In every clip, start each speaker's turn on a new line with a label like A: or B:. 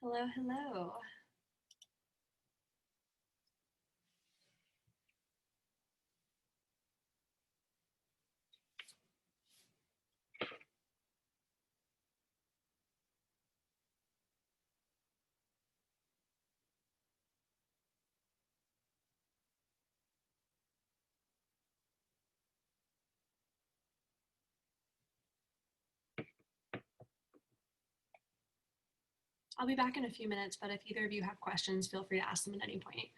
A: Hello, hello. I'll be back in a few minutes, but if either of you have questions, feel free to ask them at any point.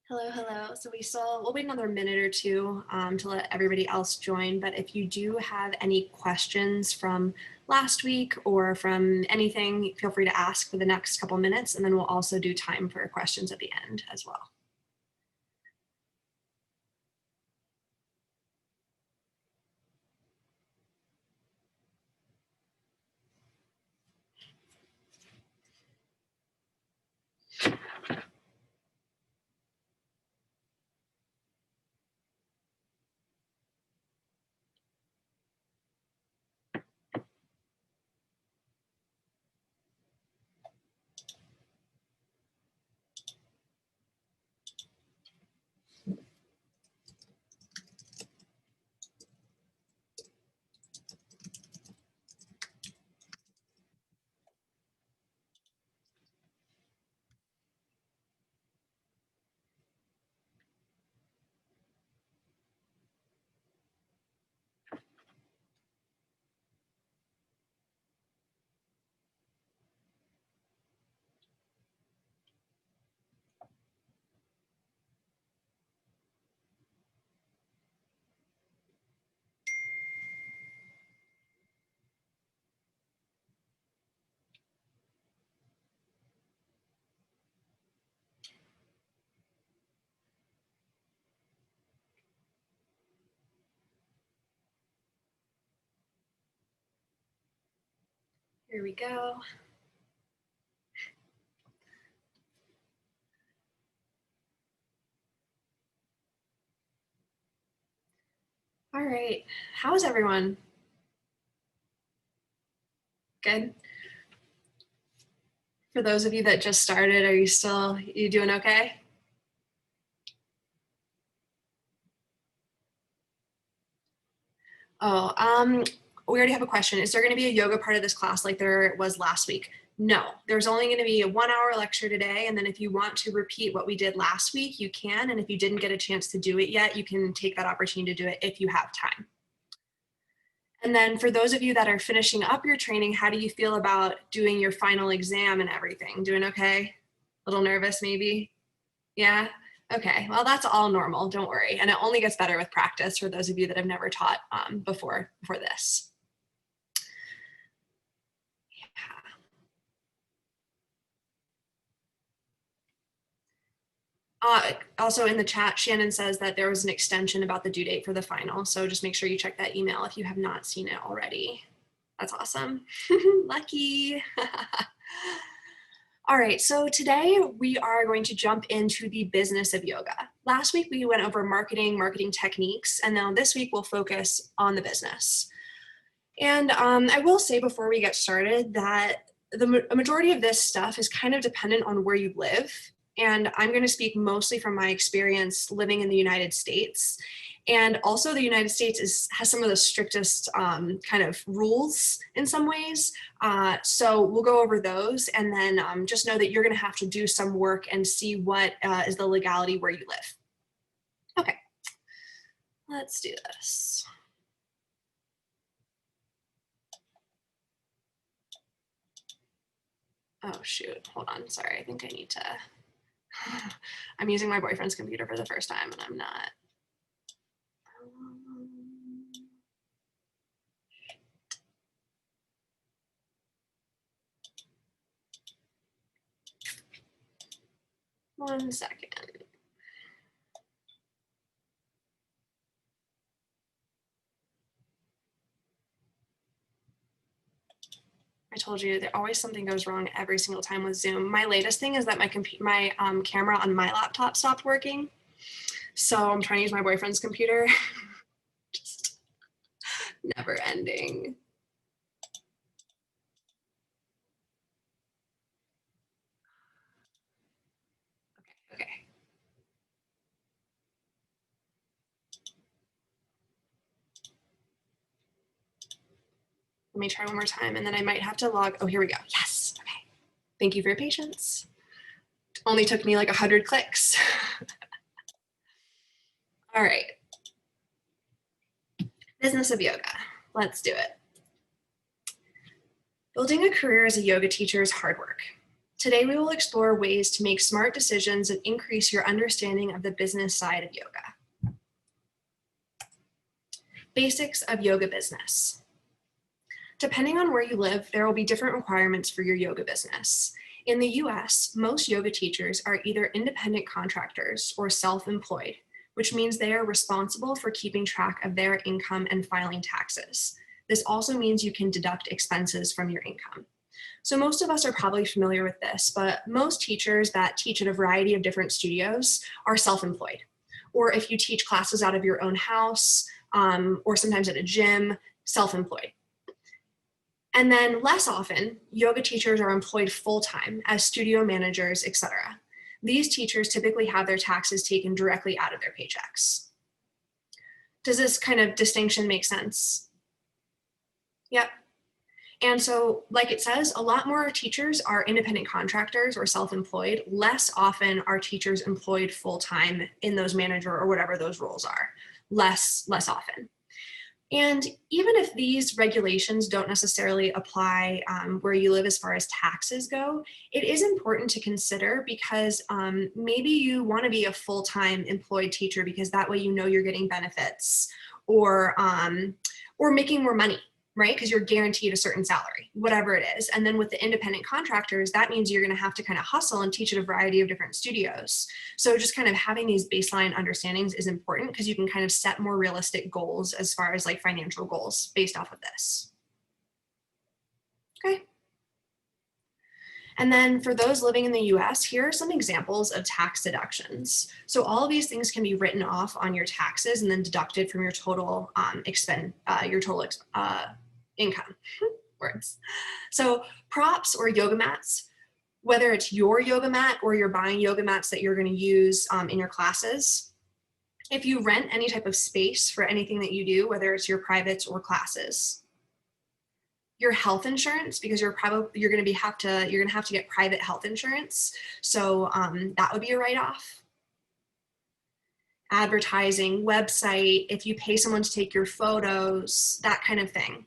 A: Hello, hello. So we'll wait another minute or two to let everybody else join. But if you do have any questions from last week or from anything, feel free to ask for the next couple minutes, and then we'll also do time for questions at the end as well. Here we go. All right, how's everyone? Good? For those of you that just started, are you doing okay? Oh, we already have a question. Is there going to be a yoga part of this class like there was last week? No, there's only going to be a 1-hour lecture today. And then if you want to repeat what we did last week, you can. And if you didn't get a chance to do it yet, you can take that opportunity to do it if you have time. And then for those of you that are finishing up your training, how do you feel about doing your final exam and everything? Doing okay? A little nervous maybe? Yeah? Okay, well, that's all normal, don't worry. And it only gets better with practice for those of you that have never taught before this. Also in the chat, Shannon says that there was an extension about the due date for the final. So just make sure you check that email if you have not seen it already. That's awesome. Lucky. All right, so today we are going to jump into the business of yoga. Last week we went over marketing techniques, and now this week we'll focus on the business. And I will say before we get started that the majority of this stuff is kind of dependent on where you live. And I'm going to speak mostly from my experience living in the United States. And also the United States has some of the strictest kind of rules in some ways. So we'll go over those, and then just know that you're going to have to do some work and see what is the legality where you live. Okay, let's do this. Oh shoot, hold on, sorry, I think I need to, I'm using my boyfriend's computer for the first time and I'm not. One second. I told you, there always something goes wrong every single time with Zoom. My latest thing is that my camera on my laptop stopped working. So I'm trying to use my boyfriend's computer. Just never ending. Okay. Let me try one more time and then I might have to log. Oh, here we go. Yes. Okay. Thank you for your patience. It only took me like 100 clicks. All right. Business of yoga. Let's do it. Building a career as a yoga teacher is hard work. Today we will explore ways to make smart decisions and increase your understanding of the business side of yoga. Basics of yoga business. Depending on where you live, there will be different requirements for your yoga business. In the US, most yoga teachers are either independent contractors or self-employed, which means they are responsible for keeping track of their income and filing taxes. This also means you can deduct expenses from your income. So most of us are probably familiar with this, but most teachers that teach at a variety of different studios are self-employed. Or if you teach classes out of your own house, or sometimes at a gym, self-employed. And then less often, yoga teachers are employed full-time as studio managers, etc. These teachers typically have their taxes taken directly out of their paychecks. Does this kind of distinction make sense? Yep. And so, like it says, a lot more teachers are independent contractors or self-employed. Less often are teachers employed full-time in those manager or whatever those roles are. Less often. And even if these regulations don't necessarily apply where you live as far as taxes go, it is important to consider because maybe you want to be a full-time employed teacher because that way you know you're getting benefits or making more money, right? Because you're guaranteed a certain salary, whatever it is. And then with the independent contractors, that means you're going to have to kind of hustle and teach at a variety of different studios. So just kind of having these baseline understandings is important because you can kind of set more realistic goals as far as like financial goals based off of this. Okay. And then for those living in the US, here are some examples of tax deductions. So all of these things can be written off on your taxes and then deducted from your total income. Words. So props or yoga mats, whether it's your yoga mat or you're buying yoga mats that you're going to use in your classes. If you rent any type of space for anything that you do, whether it's your privates or classes. Your health insurance, because you're going to have to get private health insurance. So that would be a write-off. Advertising, website, if you pay someone to take your photos, that kind of thing.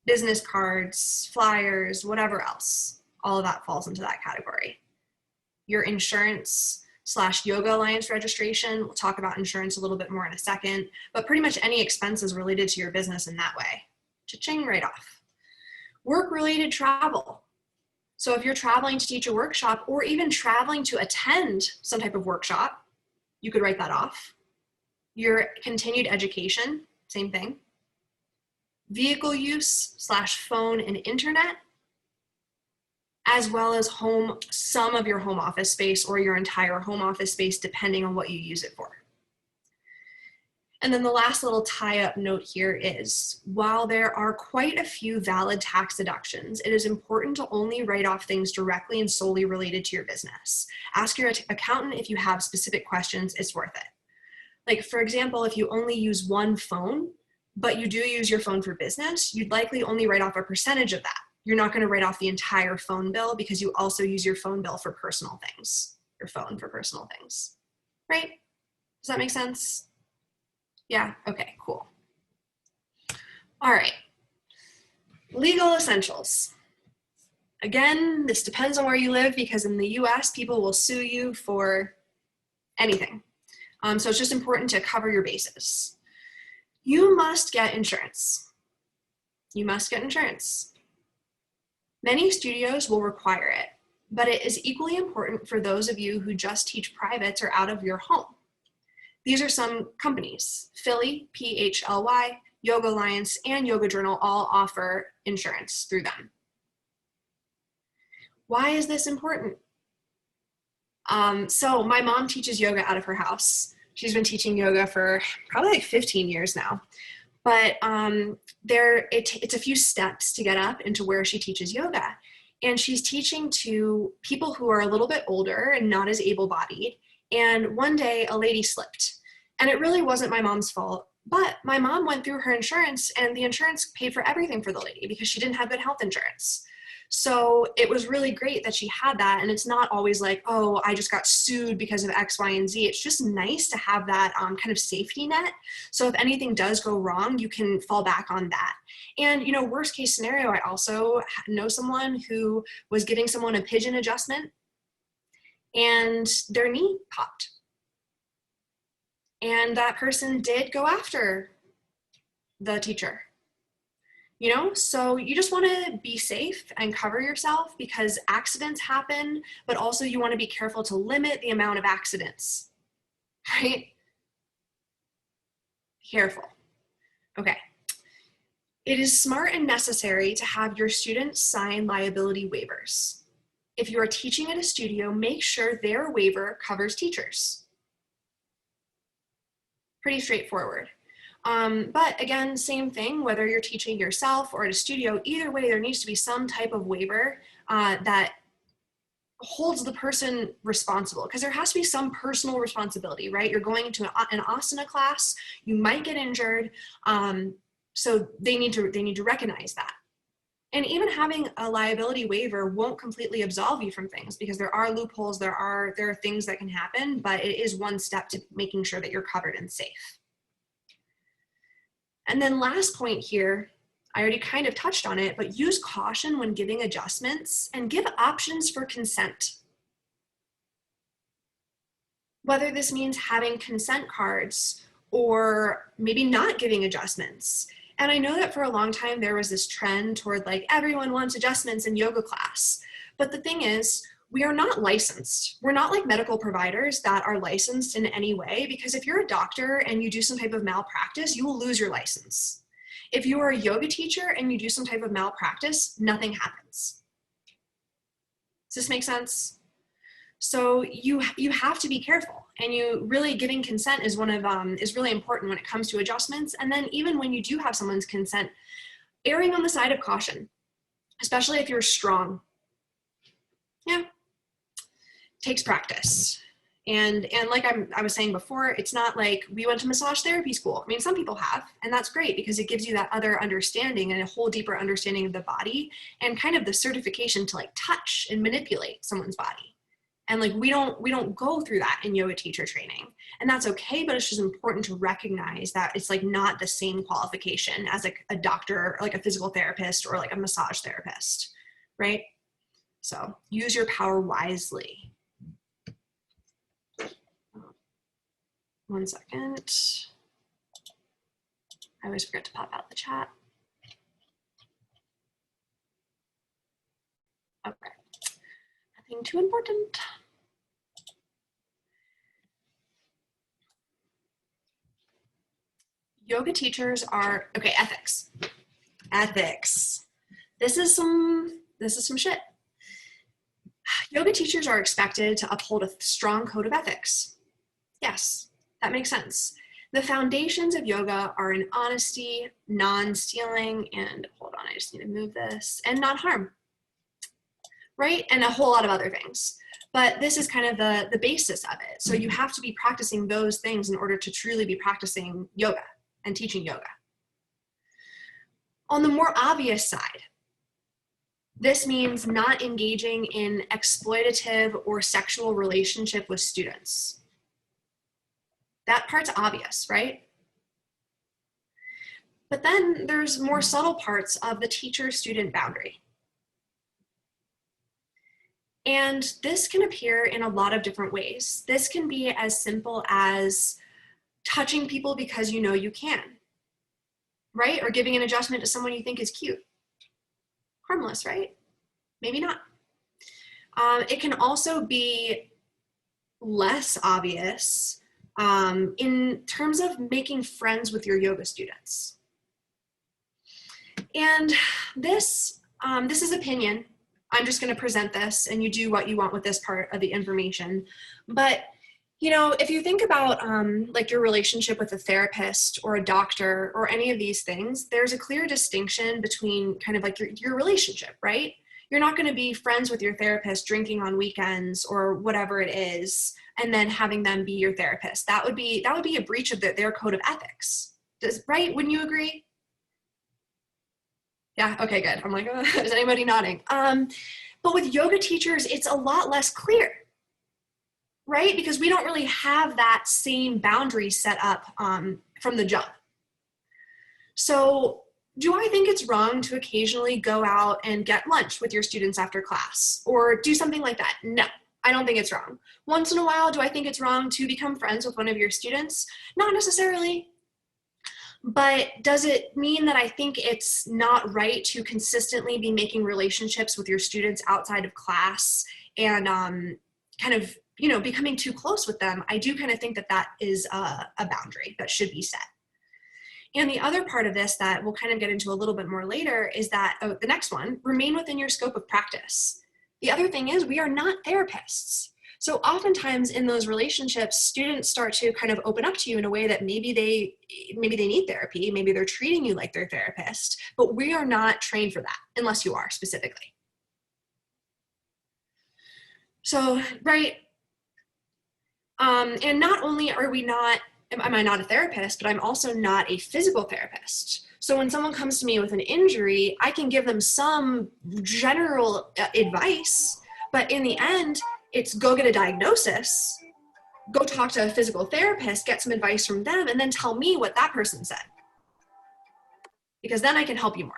A: Business cards, flyers, whatever else, all of that falls into that category. Your insurance / Yoga Alliance registration, we'll talk about insurance a little bit more in a second, but pretty much any expenses related to your business in that way. Cha-ching, right off. Work-related travel. So if you're traveling to teach a workshop or even traveling to attend some type of workshop, you could write that off. Your continued education, same thing. Vehicle use / phone and internet, as well as some of your home office space or your entire home office space, depending on what you use it for. And then the last little tie-up note here is, while there are quite a few valid tax deductions, it is important to only write off things directly and solely related to your business. Ask your accountant if you have specific questions, it's worth it. Like for example, if you only use one phone, but you do use your phone for business, you'd likely only write off a percentage of that. You're not going to write off the entire phone bill because you also use your phone bill for personal things, your phone for personal things, right? Does that make sense? Yeah, okay, cool. All right, legal essentials. Again, this depends on where you live because in the US, people will sue you for anything. So it's just important to cover your bases. You must get insurance. You must get insurance. Many studios will require it, but it is equally important for those of you who just teach privates or out of your home. These are some companies: Philly, PHLY, Yoga Alliance, and Yoga Journal all offer insurance through them. Why is this important? So my mom teaches yoga out of her house. She's been teaching yoga for probably like 15 years now. But it's a few steps to get up into where she teaches yoga. And she's teaching to people who are a little bit older and not as able-bodied. And one day a lady slipped. And it really wasn't my mom's fault. But my mom went through her insurance and the insurance paid for everything for the lady because she didn't have good health insurance. So it was really great that she had that. And it's not always like, oh, I just got sued because of X, Y, and Z. It's just nice to have that kind of safety net. So if anything does go wrong, you can fall back on that. And, you know, worst case scenario, I also know someone who was giving someone a pigeon adjustment and their knee popped. And that person did go after the teacher. You know, so you just want to be safe and cover yourself because accidents happen, but also you want to be careful to limit the amount of accidents, right? Careful. Okay. It is smart and necessary to have your students sign liability waivers. If you are teaching at a studio, make sure their waiver covers teachers. Pretty straightforward. But again, same thing, whether you're teaching yourself or at a studio, either way, there needs to be some type of waiver that holds the person responsible, because there has to be some personal responsibility, right? You're going into an asana class, you might get injured, so they need to recognize that. And even having a liability waiver won't completely absolve you from things, because there are loopholes, there are things that can happen, but it is one step to making sure that you're covered and safe. And then last point here, I already kind of touched on it, but use caution when giving adjustments and give options for consent. Whether this means having consent cards or maybe not giving adjustments. And I know that for a long time there was this trend toward like everyone wants adjustments in yoga class. But the thing is, we are not licensed. We're not like medical providers that are licensed in any way, because if you're a doctor and you do some type of malpractice, you will lose your license. If you are a yoga teacher and you do some type of malpractice, nothing happens. Does this make sense? So you have to be careful, and you really giving consent is is really important when it comes to adjustments. And then even when you do have someone's consent, erring on the side of caution, especially if you're strong. Yeah. Takes practice. And like I was saying before, it's not like we went to massage therapy school. I mean, some people have, and that's great because it gives you that other understanding and a whole deeper understanding of the body and kind of the certification to like touch and manipulate someone's body. And like we don't go through that in yoga teacher training, and that's okay, but it's just important to recognize that it's like not the same qualification as like a doctor or like a physical therapist or like a massage therapist, right? So use your power wisely. One second. I always forget to pop out the chat. Okay. Nothing too important. Yoga teachers are, okay, ethics. Ethics. This is some shit. Yoga teachers are expected to uphold a strong code of ethics. Yes, that makes sense. The foundations of yoga are in honesty, non-stealing, and hold on, I just need to move this, and non-harm, right? And a whole lot of other things. But this is kind of the basis of it. So you have to be practicing those things in order to truly be practicing yoga and teaching yoga. On the more obvious side, this means not engaging in exploitative or sexual relationship with students. That part's obvious, right? But then there's more subtle parts of the teacher-student boundary. And this can appear in a lot of different ways. This can be as simple as touching people because you know you can, right? Or giving an adjustment to someone you think is cute. Harmless, right? Maybe not. It can also be less obvious in terms of making friends with your yoga students. And this is opinion. I'm just going to present this and you do what you want with this part of the information. But, you know, if you think about like your relationship with a therapist or a doctor or any of these things, there's a clear distinction between kind of like your relationship, right? You're not going to be friends with your therapist drinking on weekends or whatever it is, and then having them be your therapist. That would be a breach of their code of ethics, right? Wouldn't you agree? Yeah, okay, good. I'm like, is anybody nodding? But with yoga teachers, it's a lot less clear, right? Because we don't really have that same boundary set up from the jump. So do I think it's wrong to occasionally go out and get lunch with your students after class or do something like that? No, I don't think it's wrong. Once in a while, do I think it's wrong to become friends with one of your students? Not necessarily. But does it mean that I think it's not right to consistently be making relationships with your students outside of class and kind of, you know, becoming too close with them? I do kind of think that that is a boundary that should be set. And the other part of this that we'll kind of get into a little bit more later is that, the next one, remain within your scope of practice. The other thing is we are not therapists. So oftentimes in those relationships, students start to kind of open up to you in a way that maybe they need therapy, maybe they're treating you like their therapist, but we are not trained for that unless you are specifically. So, right. And not only am I not a therapist, but I'm also not a physical therapist. So when someone comes to me with an injury, I can give them some general advice, but in the end, it's go get a diagnosis, go talk to a physical therapist, get some advice from them, and then tell me what that person said. Because then I can help you more.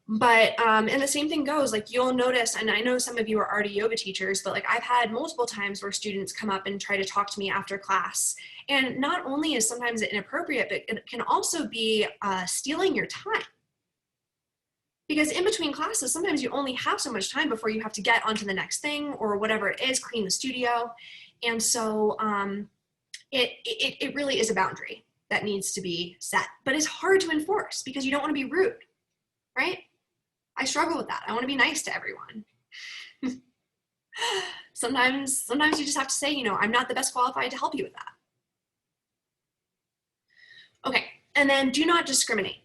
A: But, and the same thing goes, like you'll notice, and I know some of you are already yoga teachers, but like I've had multiple times where students come up and try to talk to me after class. And not only is sometimes it inappropriate, but it can also be stealing your time. Because in between classes, sometimes you only have so much time before you have to get onto the next thing or whatever it is, clean the studio. And so it really is a boundary that needs to be set, but it's hard to enforce because you don't want to be rude, right? I struggle with that. I want to be nice to everyone. Sometimes you just have to say, you know, I'm not the best qualified to help you with that. Okay, and then do not discriminate.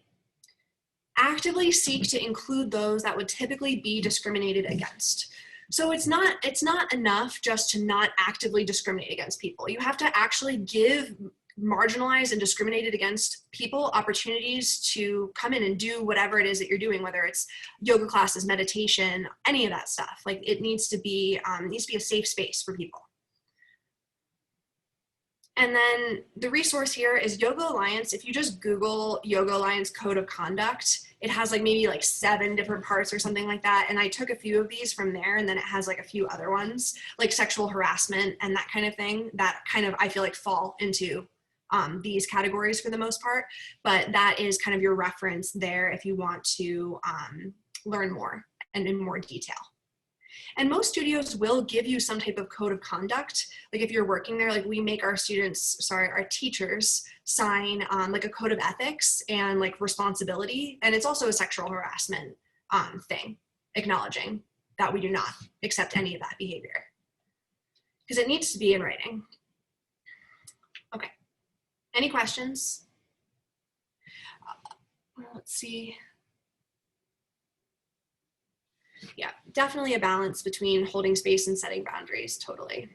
A: Actively seek to include those that would typically be discriminated against. So it's not enough just to not actively discriminate against people. You have to actually give marginalized and discriminated against people opportunities to come in and do whatever it is that you're doing, whether it's yoga classes, meditation, any of that stuff. Like it needs to be a safe space for people. And then the resource here is Yoga Alliance. If you just Google Yoga Alliance Code of Conduct, it has like maybe like 7 different parts or something like that. And I took a few of these from there, and then it has like a few other ones like sexual harassment and that kind of thing that kind of I feel like fall into these categories for the most part. But that is kind of your reference there if you want to learn more and in more detail. And most studios will give you some type of code of conduct. Like if you're working there, like we make our teachers sign like a code of ethics and like responsibility. And it's also a sexual harassment thing, acknowledging that we do not accept any of that behavior because it needs to be in writing. Okay, any questions? Let's see. Yeah, definitely a balance between holding space and setting boundaries, totally.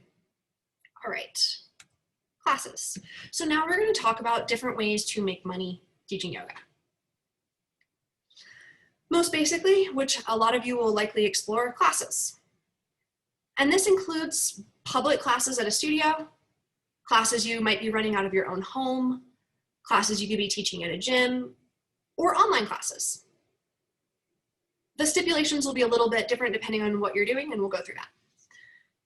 A: All right, classes. So now we're going to talk about different ways to make money teaching yoga. Most basically, which a lot of you will likely explore, classes. And this includes public classes at a studio, classes you might be running out of your own home, classes you could be teaching at a gym, or online classes. The stipulations will be a little bit different depending on what you're doing, and we'll go through that.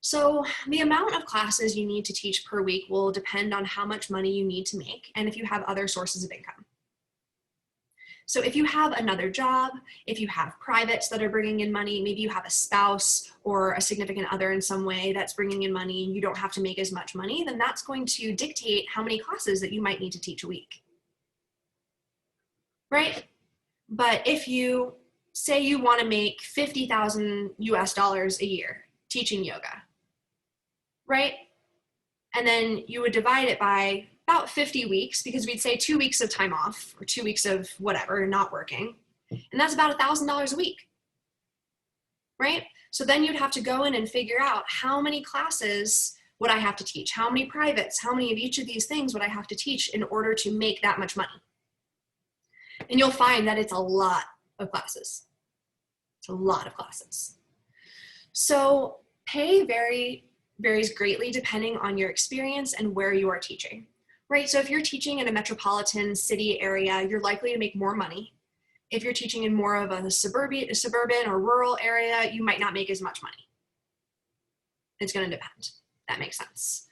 A: So the amount of classes you need to teach per week will depend on how much money you need to make and if you have other sources of income. So if you have another job, if you have privates that are bringing in money, maybe you have a spouse or a significant other in some way that's bringing in money and you don't have to make as much money, then that's going to dictate how many classes that you might need to teach a week, right? But if you say you want to make $50,000 US a year teaching yoga, right? And then you would divide it by about 50 weeks because we'd say 2 weeks of time off or 2 weeks of whatever, not working. And that's about $1,000 a week, right? So then you'd have to go in and figure out how many classes would I have to teach? How many privates? How many of each of these things would I have to teach in order to make that much money? And you'll find that it's a lot of classes. It's a lot of classes. So pay varies greatly depending on your experience and where you are teaching, right? So if you're teaching in a metropolitan city area, you're likely to make more money. If you're teaching in more of a suburban or rural area, you might not make as much money. It's going to depend. That makes sense.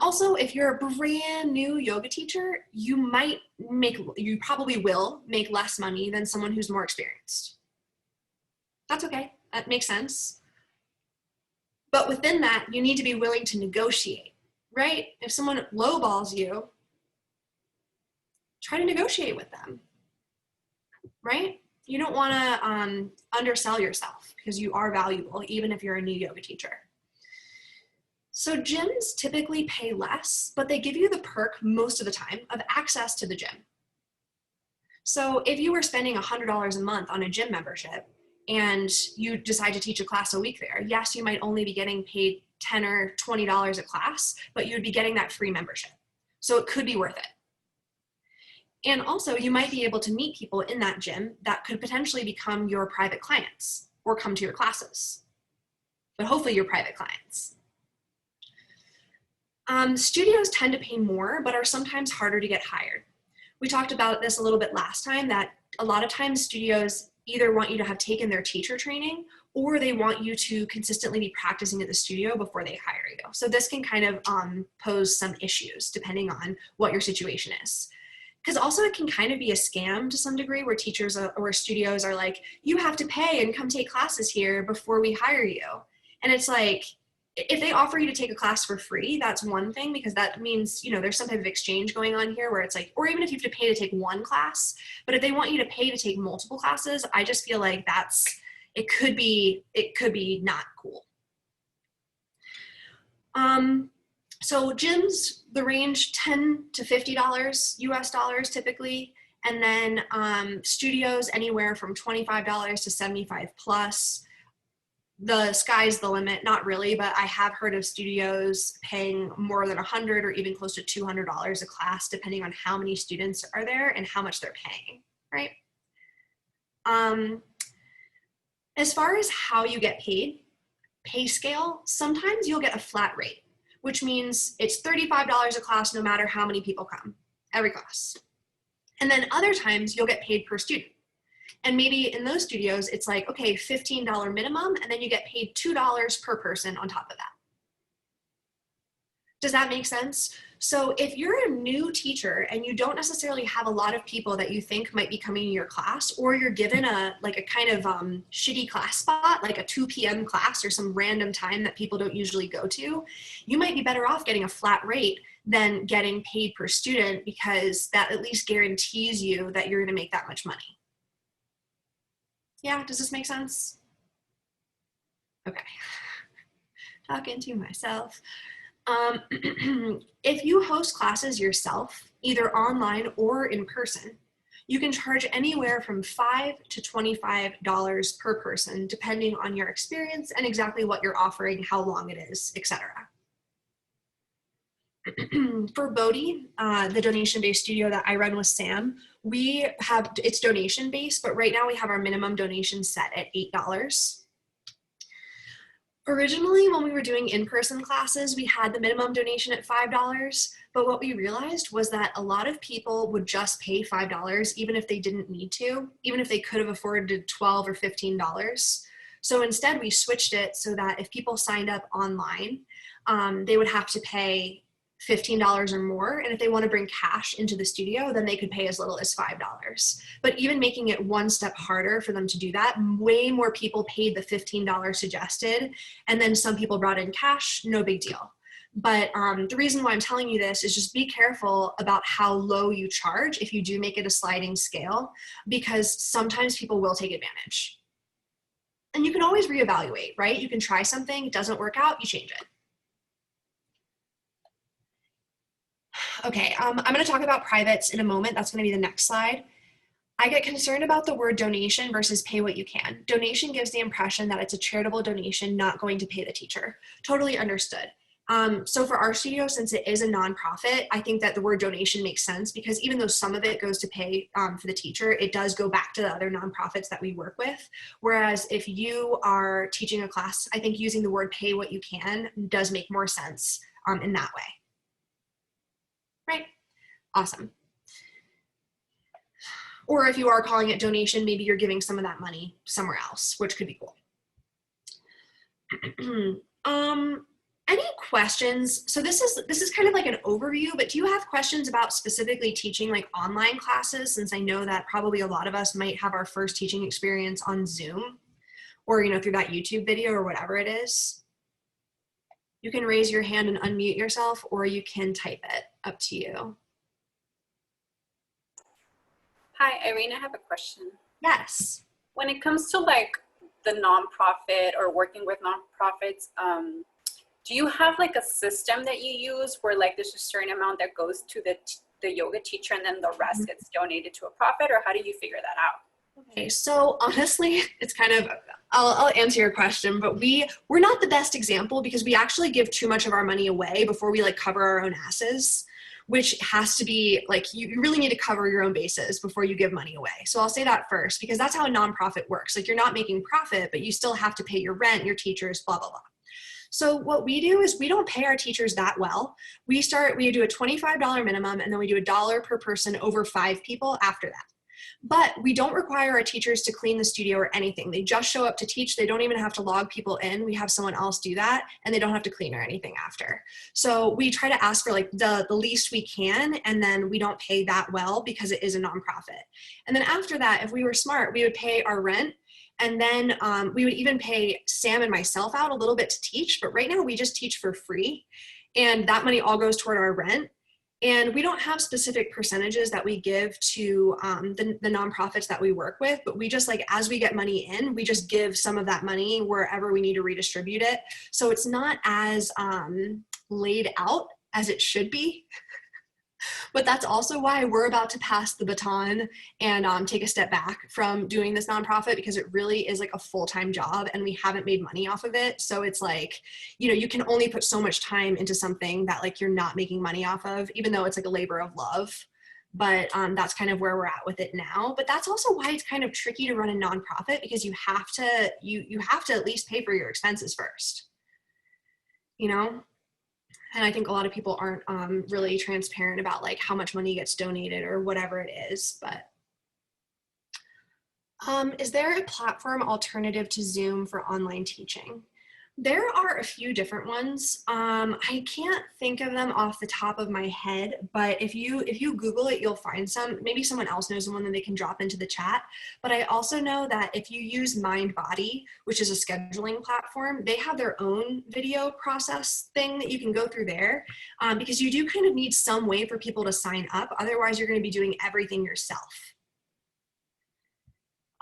A: Also, if you're a brand new yoga teacher, you probably will make less money than someone who's more experienced. That's okay. That makes sense. But within that, you need to be willing to negotiate, right? If someone lowballs you, try to negotiate with them, right? You don't want to undersell yourself because you are valuable, even if you're a new yoga teacher. So gyms typically pay less, but they give you the perk most of the time of access to the gym. So if you were spending $100 a month on a gym membership and you decide to teach a class a week there, yes, you might only be getting paid $10 or $20 a class, but you'd be getting that free membership. So it could be worth it. And also you might be able to meet people in that gym that could potentially become your private clients or come to your classes, but hopefully your private clients. Studios tend to pay more, but are sometimes harder to get hired. We talked about this a little bit last time, that a lot of times studios either want you to have taken their teacher training or they want you to consistently be practicing at the studio before they hire you. So this can kind of pose some issues depending on what your situation is. Because also it can kind of be a scam to some degree where teachers or studios are like, you have to pay and come take classes here before we hire you. And it's like, if they offer you to take a class for free, that's one thing, because that means, you know, there's some type of exchange going on here where it's like, or even if you have to pay to take one class, but if they want you to pay to take multiple classes, I just feel like it could be not cool. So gyms, the range $10 to $50 US dollars typically, and then studios anywhere from $25 to 75 plus. The sky's the limit, not really, but I have heard of studios paying more than $100 or even close to $200 a class, depending on how many students are there and how much they're paying, right? As far as how you get paid, pay scale, sometimes you'll get a flat rate, which means it's $35 a class no matter how many people come, every class. And then other times you'll get paid per student. And maybe in those studios, it's like, okay, $15 minimum, and then you get paid $2 per person on top of that. Does that make sense? So if you're a new teacher and you don't necessarily have a lot of people that you think might be coming to your class, or you're given a kind of shitty class spot, like a 2 p.m. class or some random time that people don't usually go to, you might be better off getting a flat rate than getting paid per student, because that at least guarantees you that you're going to make that much money. Yeah, does this make sense? Okay, talking to myself. If you host classes yourself, either online or in person, you can charge anywhere from $5 to $25 per person, depending on your experience and exactly what you're offering, how long it is, etc. For Bodhi, the donation-based studio that I run with Sam, it's donation-based, but right now we have our minimum donation set at $8. Originally, when we were doing in-person classes, we had the minimum donation at $5, but what we realized was that a lot of people would just pay $5 even if they didn't need to, even if they could have afforded $12 or $15. So instead, we switched it so that if people signed up online, they would have to pay $15 or more, and if they want to bring cash into the studio, then they could pay as little as $5. But even making it one step harder for them to do that, way more people paid the $15 suggested, and then some people brought in cash, no big deal. But the reason why I'm telling you this is just be careful about how low you charge if you do make it a sliding scale, because sometimes people will take advantage. And you can always reevaluate, right? You can try something, it doesn't work out, you change it. Okay, I'm going to talk about privates in a moment. That's going to be the next slide. I get concerned about the word donation versus pay what you can. Donation gives the impression that it's a charitable donation, not going to pay the teacher. Totally understood. So for our studio, since it is a nonprofit, I think that the word donation makes sense because even though some of it goes to pay for the teacher, it does go back to the other nonprofits that we work with. Whereas if you are teaching a class, I think using the word pay what you can does make more sense in that way. Right? Awesome. Or if you are calling it donation, maybe you're giving some of that money somewhere else, which could be cool. Any questions? So this is kind of like an overview, but do you have questions about specifically teaching like online classes? Since I know that probably a lot of us might have our first teaching experience on Zoom or, you know, through that YouTube video or whatever it is. You can raise your hand and unmute yourself, or you can type it, up to you.
B: Hi, Irene, I have a question.
A: Yes.
B: When it comes to like the nonprofit or working with nonprofits, do you have like a system that you use where like there's a certain amount that goes to the yoga teacher and then the rest gets donated to a profit, or how do you figure that out?
A: Okay, so honestly, it's kind of, I'll answer your question, but we're not the best example because we actually give too much of our money away before we like cover our own asses, which has to be like, you really need to cover your own bases before you give money away. So I'll say that first, because that's how a nonprofit works. Like you're not making profit, but you still have to pay your rent, your teachers, blah, blah, blah. So what we do is we don't pay our teachers that well. We do a $25 minimum, and then we do $1 per person over 5 people after that. But we don't require our teachers to clean the studio or anything. They just show up to teach. They don't even have to log people in. We have someone else do that, and they don't have to clean or anything after. So we try to ask for like the least we can, and then we don't pay that well because it is a nonprofit. And then after that, if we were smart, we would pay our rent, and then we would even pay Sam and myself out a little bit to teach. But right now we just teach for free, and that money all goes toward our rent. And we don't have specific percentages that we give to the nonprofits that we work with, but we just like, as we get money in, we just give some of that money wherever we need to redistribute it. So it's not as laid out as it should be. But that's also why we're about to pass the baton and take a step back from doing this nonprofit, because it really is like a full-time job and we haven't made money off of it. So it's like, you know, you can only put so much time into something that like you're not making money off of, even though it's like a labor of love. But that's kind of where we're at with it now. But that's also why it's kind of tricky to run a nonprofit, because you have to, you have to at least pay for your expenses first, you know? And I think a lot of people aren't really transparent about like how much money gets donated or whatever it is. But is there a platform alternative to Zoom for online teaching? There are a few different ones. I can't think of them off the top of my head, but if you Google it, you'll find some. Maybe someone else knows one that they can drop into the chat. But I also know that if you use MindBody, which is a scheduling platform, they have their own video process thing that you can go through there, because you do kind of need some way for people to sign up. Otherwise, you're going to be doing everything yourself.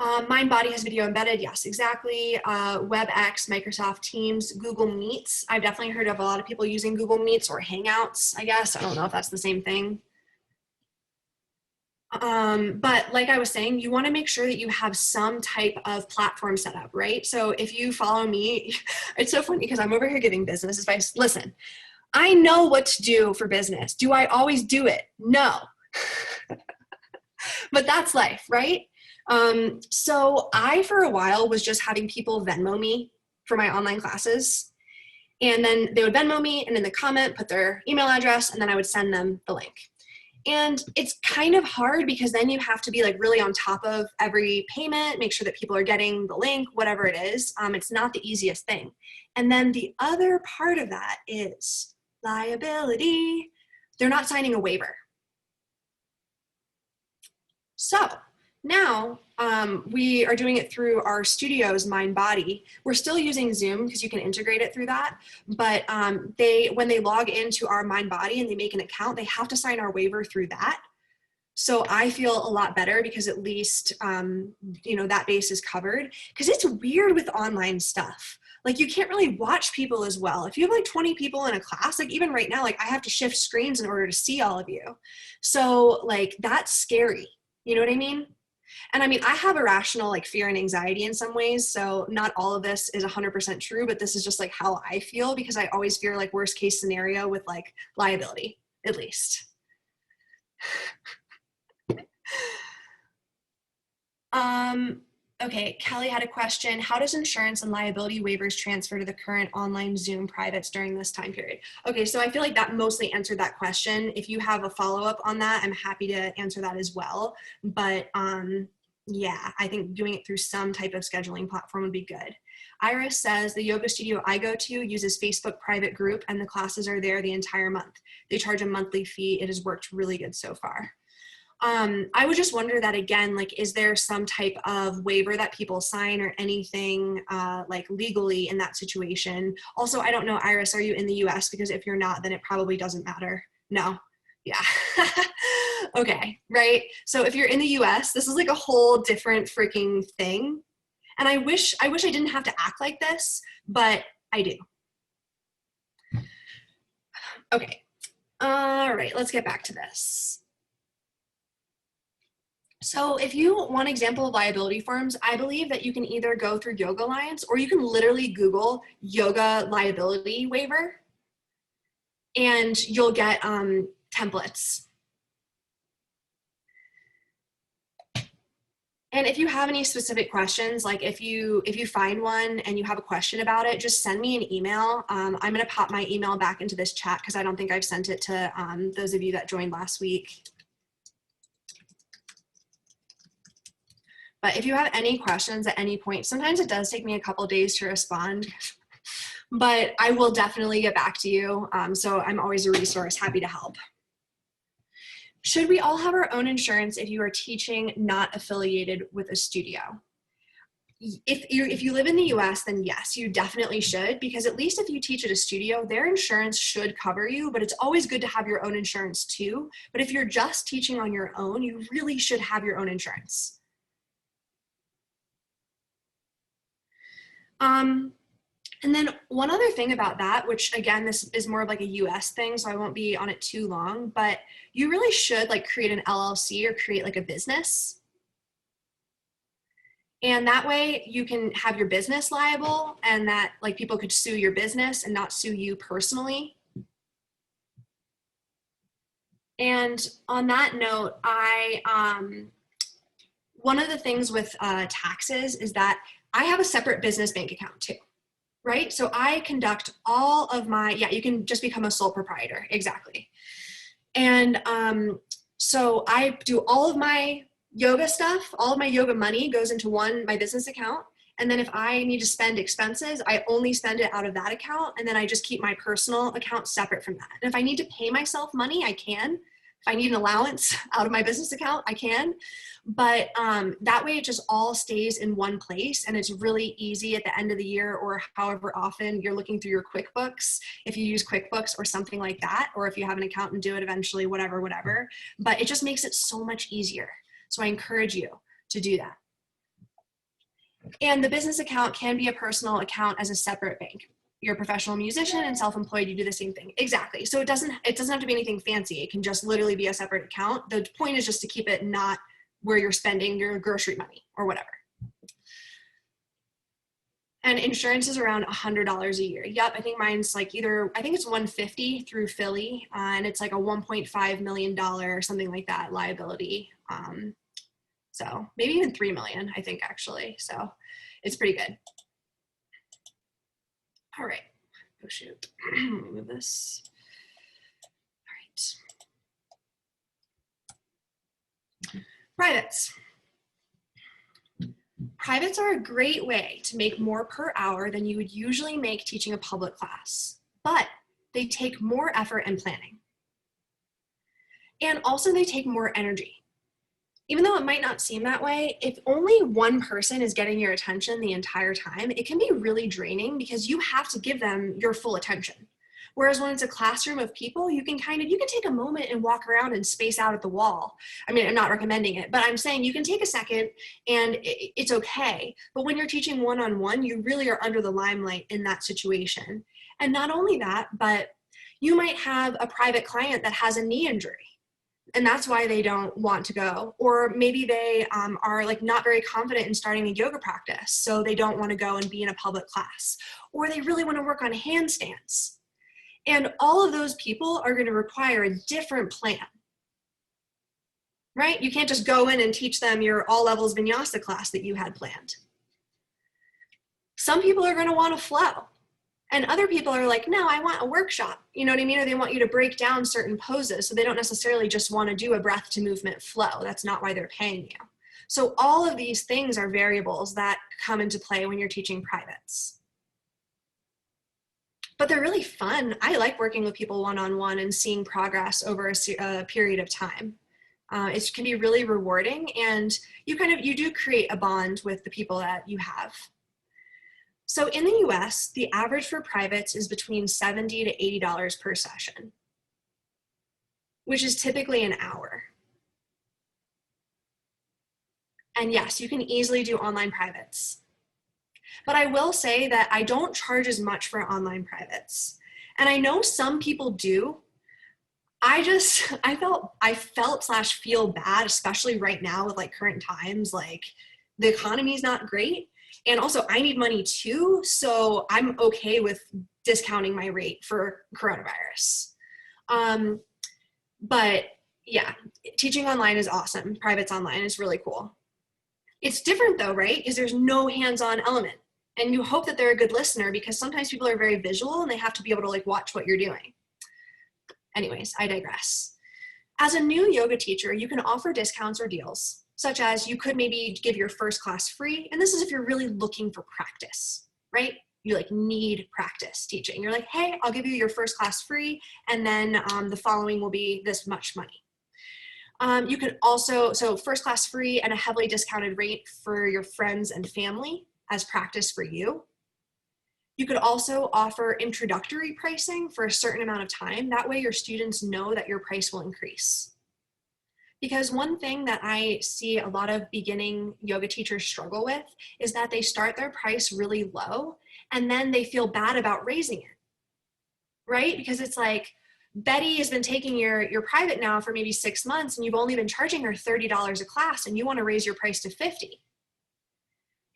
A: MindBody has video embedded. Yes, exactly. WebEx, Microsoft Teams, Google Meets. I've definitely heard of a lot of people using Google Meets or Hangouts, I guess. I don't know if that's the same thing. But like I was saying, you want to make sure that you have some type of platform set up, right? So if you follow me, it's so funny because I'm over here giving business advice. Listen, I know what to do for business. Do I always do it? No. But that's life, right? So I, for a while, was just having people Venmo me for my online classes. And then they would Venmo me and in the comment put their email address, and then I would send them the link. And it's kind of hard because then you have to be like really on top of every payment, make sure that people are getting the link, whatever it is. It's not the easiest thing. And then the other part of that is liability. They're not signing a waiver. So now we are doing it through our studio's MindBody. We're still using Zoom because you can integrate it through that. But when they log into our MindBody and they make an account, they have to sign our waiver through that. So I feel a lot better because at least, you know, that base is covered. Because it's weird with online stuff. Like you can't really watch people as well. If you have like 20 people in a class, like even right now, like I have to shift screens in order to see all of you. So like that's scary. You know what I mean? And I mean, I have irrational like fear and anxiety in some ways. So not all of this is 100% true, but this is just like how I feel, because I always fear like worst case scenario with like liability, at least. Okay, Kelly had a question. How does insurance and liability waivers transfer to the current online Zoom privates during this time period? Okay, so I feel like that mostly answered that question. If you have a follow-up on that, I'm happy to answer that as well. But yeah, I think doing it through some type of scheduling platform would be good. Iris says, the yoga studio I go to uses Facebook private group and the classes are there the entire month. They charge a monthly fee. It has worked really good so far. I would just wonder that again, like, is there some type of waiver that people sign or anything like legally in that situation? Also, I don't know, Iris, are you in the US? Because if you're not, then it probably doesn't matter. No. Yeah. Okay. Right. So if you're in the US, this is like a whole different freaking thing. And I wish I didn't have to act like this, but I do. Okay. All right, let's get back to this. So if you want an example of liability forms, I believe that you can either go through Yoga Alliance or you can literally Google yoga liability waiver and you'll get templates. And if you have any specific questions, like if you find one and you have a question about it, just send me an email. I'm gonna pop my email back into this chat because I don't think I've sent it to those of you that joined last week. But if you have any questions at any point, sometimes it does take me a couple days to respond, but I will definitely get back to you. So I'm always a resource, happy to help. Should we all have our own insurance if you are teaching not affiliated with a studio? If you live in the US, then yes, you definitely should, because at least if you teach at a studio, their insurance should cover you, but it's always good to have your own insurance too. But if you're just teaching on your own, you really should have your own insurance. And then one other thing about that, which again, this is more of like a US thing, so I won't be on it too long, but you really should like create an LLC or create like a business. And that way you can have your business liable and that like people could sue your business and not sue you personally. And on that note, one of the things with taxes is that I have a separate business bank account too, right? So I conduct all of my, yeah, you can just become a sole proprietor, exactly. And so I do all of my yoga stuff, all of my yoga money goes into my business account. And then if I need to spend expenses, I only spend it out of that account. And then I just keep my personal account separate from that. And if I need to pay myself money, I can. If I need an allowance out of my business account, I can. But that way it just all stays in one place and it's really easy at the end of the year or however often you're looking through your QuickBooks, if you use QuickBooks or something like that, or if you have an accountant do it eventually, whatever. But it just makes it so much easier. So I encourage you to do that. And the business account can be a personal account as a separate bank. You're a professional musician and self-employed, you do the same thing. Exactly. So it doesn't have to be anything fancy. It can just literally be a separate account. The point is just to keep it not where you're spending your grocery money or whatever. And insurance is around $100 a year. Yep, I think mine's like I think it's $150 through Philly, and it's like a $1.5 million or something like that liability. So maybe even 3 million, I think actually. So it's pretty good. All right. Oh shoot. Let me move this. All right. Privates. Privates are a great way to make more per hour than you would usually make teaching a public class, but they take more effort and planning. And also they take more energy. Even though it might not seem that way, if only one person is getting your attention the entire time, it can be really draining because you have to give them your full attention. Whereas when it's a classroom of people, you can take a moment and walk around and space out at the wall. I mean, I'm not recommending it, but I'm saying you can take a second and it's okay. But when you're teaching one-on-one, you really are under the limelight in that situation. And not only that, but you might have a private client that has a knee injury. And that's why they don't want to go. Or maybe they are like not very confident in starting a yoga practice, so they don't want to go and be in a public class. Or they really want to work on handstands. And all of those people are going to require a different plan, right? You can't just go in and teach them your all levels vinyasa class that you had planned. Some people are going to want to flow. And other people are like, no, I want a workshop, you know what I mean? Or they want you to break down certain poses. So they don't necessarily just want to do a breath to movement flow. That's not why they're paying you. So all of these things are variables that come into play when you're teaching privates. But they're really fun. I like working with people one-on-one and seeing progress over a period of time. It can be really rewarding, and you do create a bond with the people that you have. So in the US, the average for privates is between $70 to $80 per session, which is typically an hour. And yes, you can easily do online privates. But I will say that I don't charge as much for online privates. And I know some people do. I felt/feel bad, especially right now with like current times, like the economy's not great. And also I need money too, so I'm okay with discounting my rate for coronavirus. But yeah, teaching online is awesome. Privates online is really cool. It's different though, right? Because there's no hands-on element. And you hope that they're a good listener, because sometimes people are very visual and they have to be able to like watch what you're doing. Anyways, I digress. As a new yoga teacher, you can offer discounts or deals, such as you could maybe give your first class free. And this is if you're really looking for practice, right? You like need practice teaching. You're like, hey, I'll give you your first class free, and then the following will be this much money. You can also, so first class free and a heavily discounted rate for your friends and family as practice for you. You could also offer introductory pricing for a certain amount of time. That way your students know that your price will increase. Because one thing that I see a lot of beginning yoga teachers struggle with is that they start their price really low and then they feel bad about raising it, right? Because it's like, Betty has been taking your private now for maybe 6 months and you've only been charging her $30 a class and you want to raise your price to $50.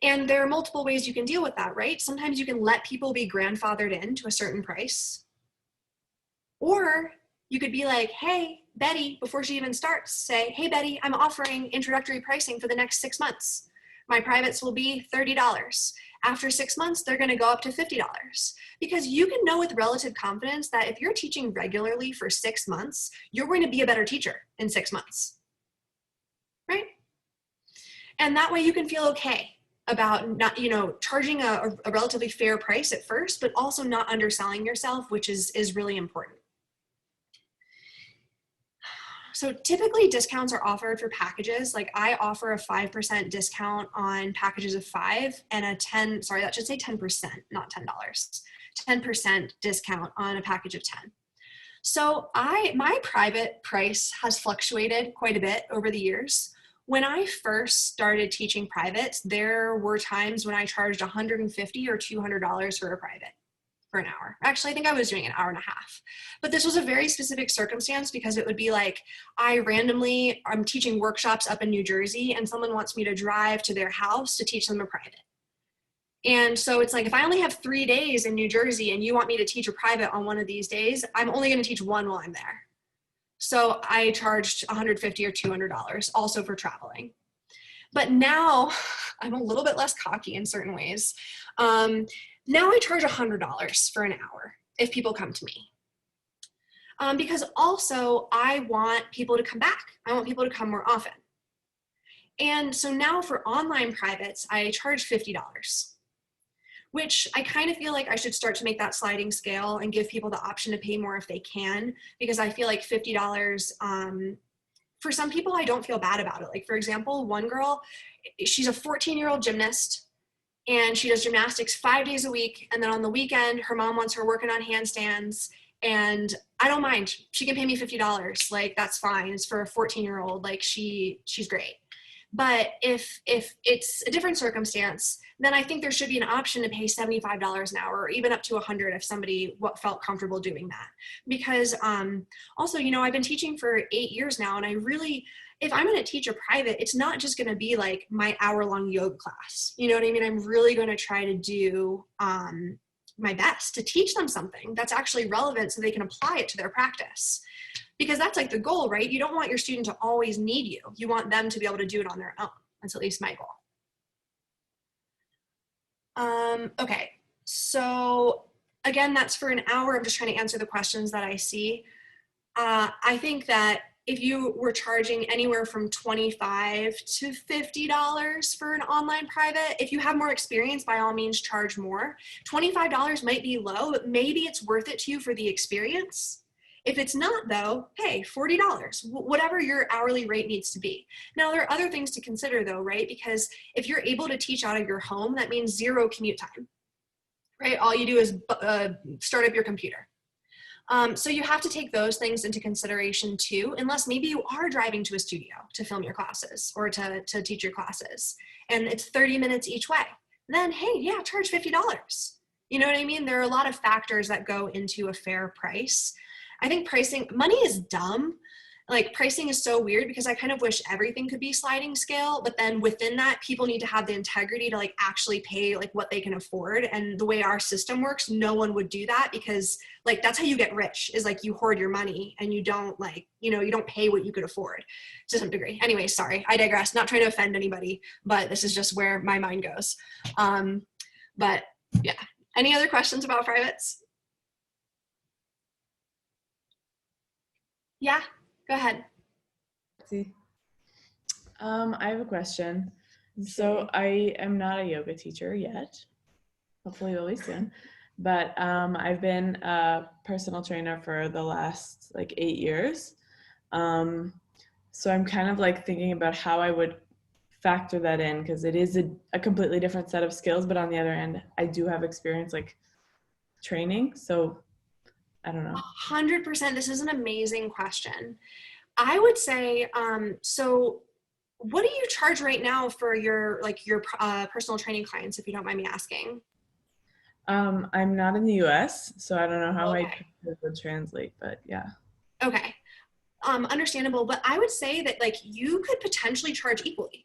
A: And there are multiple ways you can deal with that, right? Sometimes you can let people be grandfathered in to a certain price. Or you could be like, hey, Betty, before she even starts, say, hey, Betty, I'm offering introductory pricing for the next 6 months. My privates will be $30. After 6 months, they're going to go up to $50. Because you can know with relative confidence that if you're teaching regularly for 6 months, you're going to be a better teacher in 6 months, right? And that way you can feel okay about not, charging a relatively fair price at first, but also not underselling yourself, which is really important. So typically discounts are offered for packages. Like I offer a 5% discount on packages of 5 and a 10%, not $10, 10% discount on a package of 10. So my private price has fluctuated quite a bit over the years. When I first started teaching privates, there were times when I charged $150 or $200 for a private for an hour. Actually, I think I was doing an hour and a half. But this was a very specific circumstance because it would be like, I'm teaching workshops up in New Jersey and someone wants me to drive to their house to teach them a private. And so it's like, if I only have 3 days in New Jersey and you want me to teach a private on one of these days, I'm only going to teach one while I'm there. So I charged $150 or $200 also for traveling. But now I'm a little bit less cocky in certain ways. Now I charge $100 for an hour if people come to me. Because also I want people to come back. I want people to come more often. And so now for online privates, I charge $50, which I kind of feel like I should start to make that sliding scale and give people the option to pay more if they can, because I feel like $50, for some people, I don't feel bad about it. Like for example, one girl, she's a 14-year-old gymnast and she does gymnastics 5 days a week. And then on the weekend, her mom wants her working on handstands, and I don't mind. She can pay me $50. Like, that's fine. It's for a 14-year-old. Like she's great. But if it's a different circumstance, then I think there should be an option to pay $75 an hour, or even up to $100 if somebody felt comfortable doing that. Because also, you know, I've been teaching for 8 years now, and I really, if I'm going to teach a private, it's not just going to be like my hour-long yoga class. You know what I mean? I'm really going to try to do my best to teach them something that's actually relevant so they can apply it to their practice. Because that's like the goal, right? You don't want your student to always need you. You want them to be able to do it on their own. That's at least my goal. Okay, so again, that's for an hour. I'm just trying to answer the questions that I see. I think that if you were charging anywhere from $25 to $50 for an online private, if you have more experience, by all means, charge more. $25 might be low, but maybe it's worth it to you for the experience. If it's not, though, hey, $40, whatever your hourly rate needs to be. Now, there are other things to consider, though, right? Because if you're able to teach out of your home, that means 0 commute time, right? All you do is start up your computer. So you have to take those things into consideration too, unless maybe you are driving to a studio to film your classes or to teach your classes, and it's 30 minutes each way. Then, hey, yeah, charge $50. You know what I mean? There are a lot of factors that go into a fair price. I think money is dumb. Like, pricing is so weird because I kind of wish everything could be sliding scale, but then within that, people need to have the integrity to like actually pay like what they can afford. And the way our system works, no one would do that, because like that's how you get rich, is like you hoard your money and you don't like, you know, you don't pay what you could afford to some degree. Anyway, sorry, I digress. Not trying to offend anybody, but this is just where my mind goes. But yeah, any other questions about privates? Yeah. Go ahead.
C: I have a question. So I am not a yoga teacher yet. Hopefully will be soon. But I've been a personal trainer for the last like 8 years. So I'm kind of like thinking about how I would factor that in, because it is a completely different set of skills. But on the other end, I do have experience like training. So I don't know.
A: 100%. This is an amazing question. I would say, so what do you charge right now for your personal training clients, if you don't mind me asking?
C: I'm not in the US, so I don't know how
A: Okay.
C: my would translate, but yeah.
A: Okay. Understandable, but I would say that like you could potentially charge equally.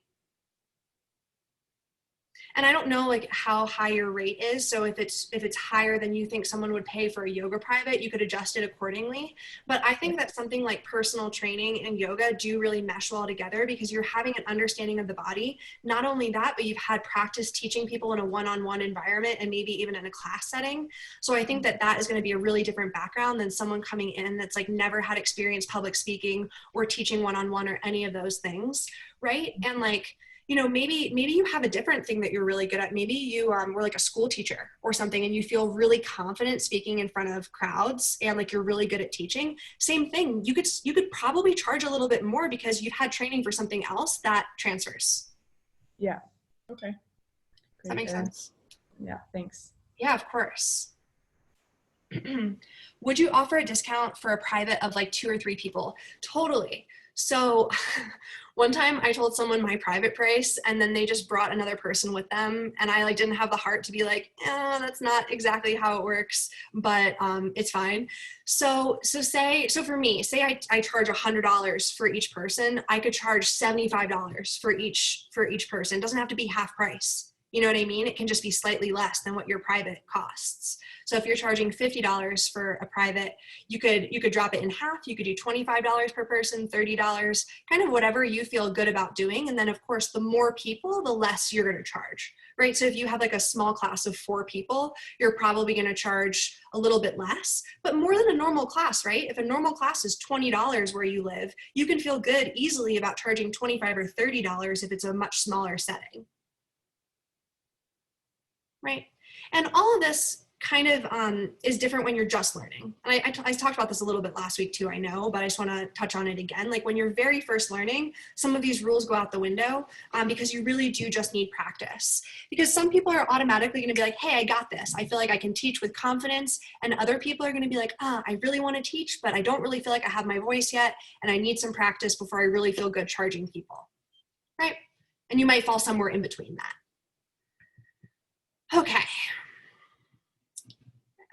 A: And I don't know like how high your rate is. So if it's higher than you think someone would pay for a yoga private, you could adjust it accordingly. But I think that something like personal training and yoga do really mesh well together, because you're having an understanding of the body. Not only that, but you've had practice teaching people in a one-on-one environment and maybe even in a class setting. So I think that that is going to be a really different background than someone coming in that's like never had experience public speaking or teaching one-on-one or any of those things, right? And like, you know, maybe you have a different thing that you're really good at. Maybe you were like a school teacher or something, and you feel really confident speaking in front of crowds, and like you're really good at teaching. Same thing. You could probably charge a little bit more because you've had training for something else that transfers.
C: Yeah. Okay.
A: Great. Does that make sense?
C: Yeah. Thanks.
A: Yeah, of course. Would you offer a discount for a private of like 2 or 3 people? Totally. So one time I told someone my private price, and then they just brought another person with them, and I like didn't have the heart to be like, that's not exactly how it works, but it's fine. So for me, say I charge $100 for each person, I could charge $75 for each person. It doesn't have to be half price. You know what I mean? It can just be slightly less than what your private costs. So if you're charging $50 for a private, you could drop it in half. You could do $25 per person, $30, kind of whatever you feel good about doing. And then of course, the more people, the less you're going to charge, right? So if you have like a small class of 4 people, you're probably going to charge a little bit less, but more than a normal class, right? If a normal class is $20 where you live, you can feel good easily about charging $25 or $30 if it's a much smaller setting. Right? And all of this kind of is different when you're just learning. And I talked about this a little bit last week too, I know, but I just want to touch on it again. Like when you're very first learning, some of these rules go out the window because you really do just need practice. Because some people are automatically going to be like, hey, I got this. I feel like I can teach with confidence. And other people are going to be like, I really want to teach, but I don't really feel like I have my voice yet. And I need some practice before I really feel good charging people. Right? And you might fall somewhere in between that. Okay.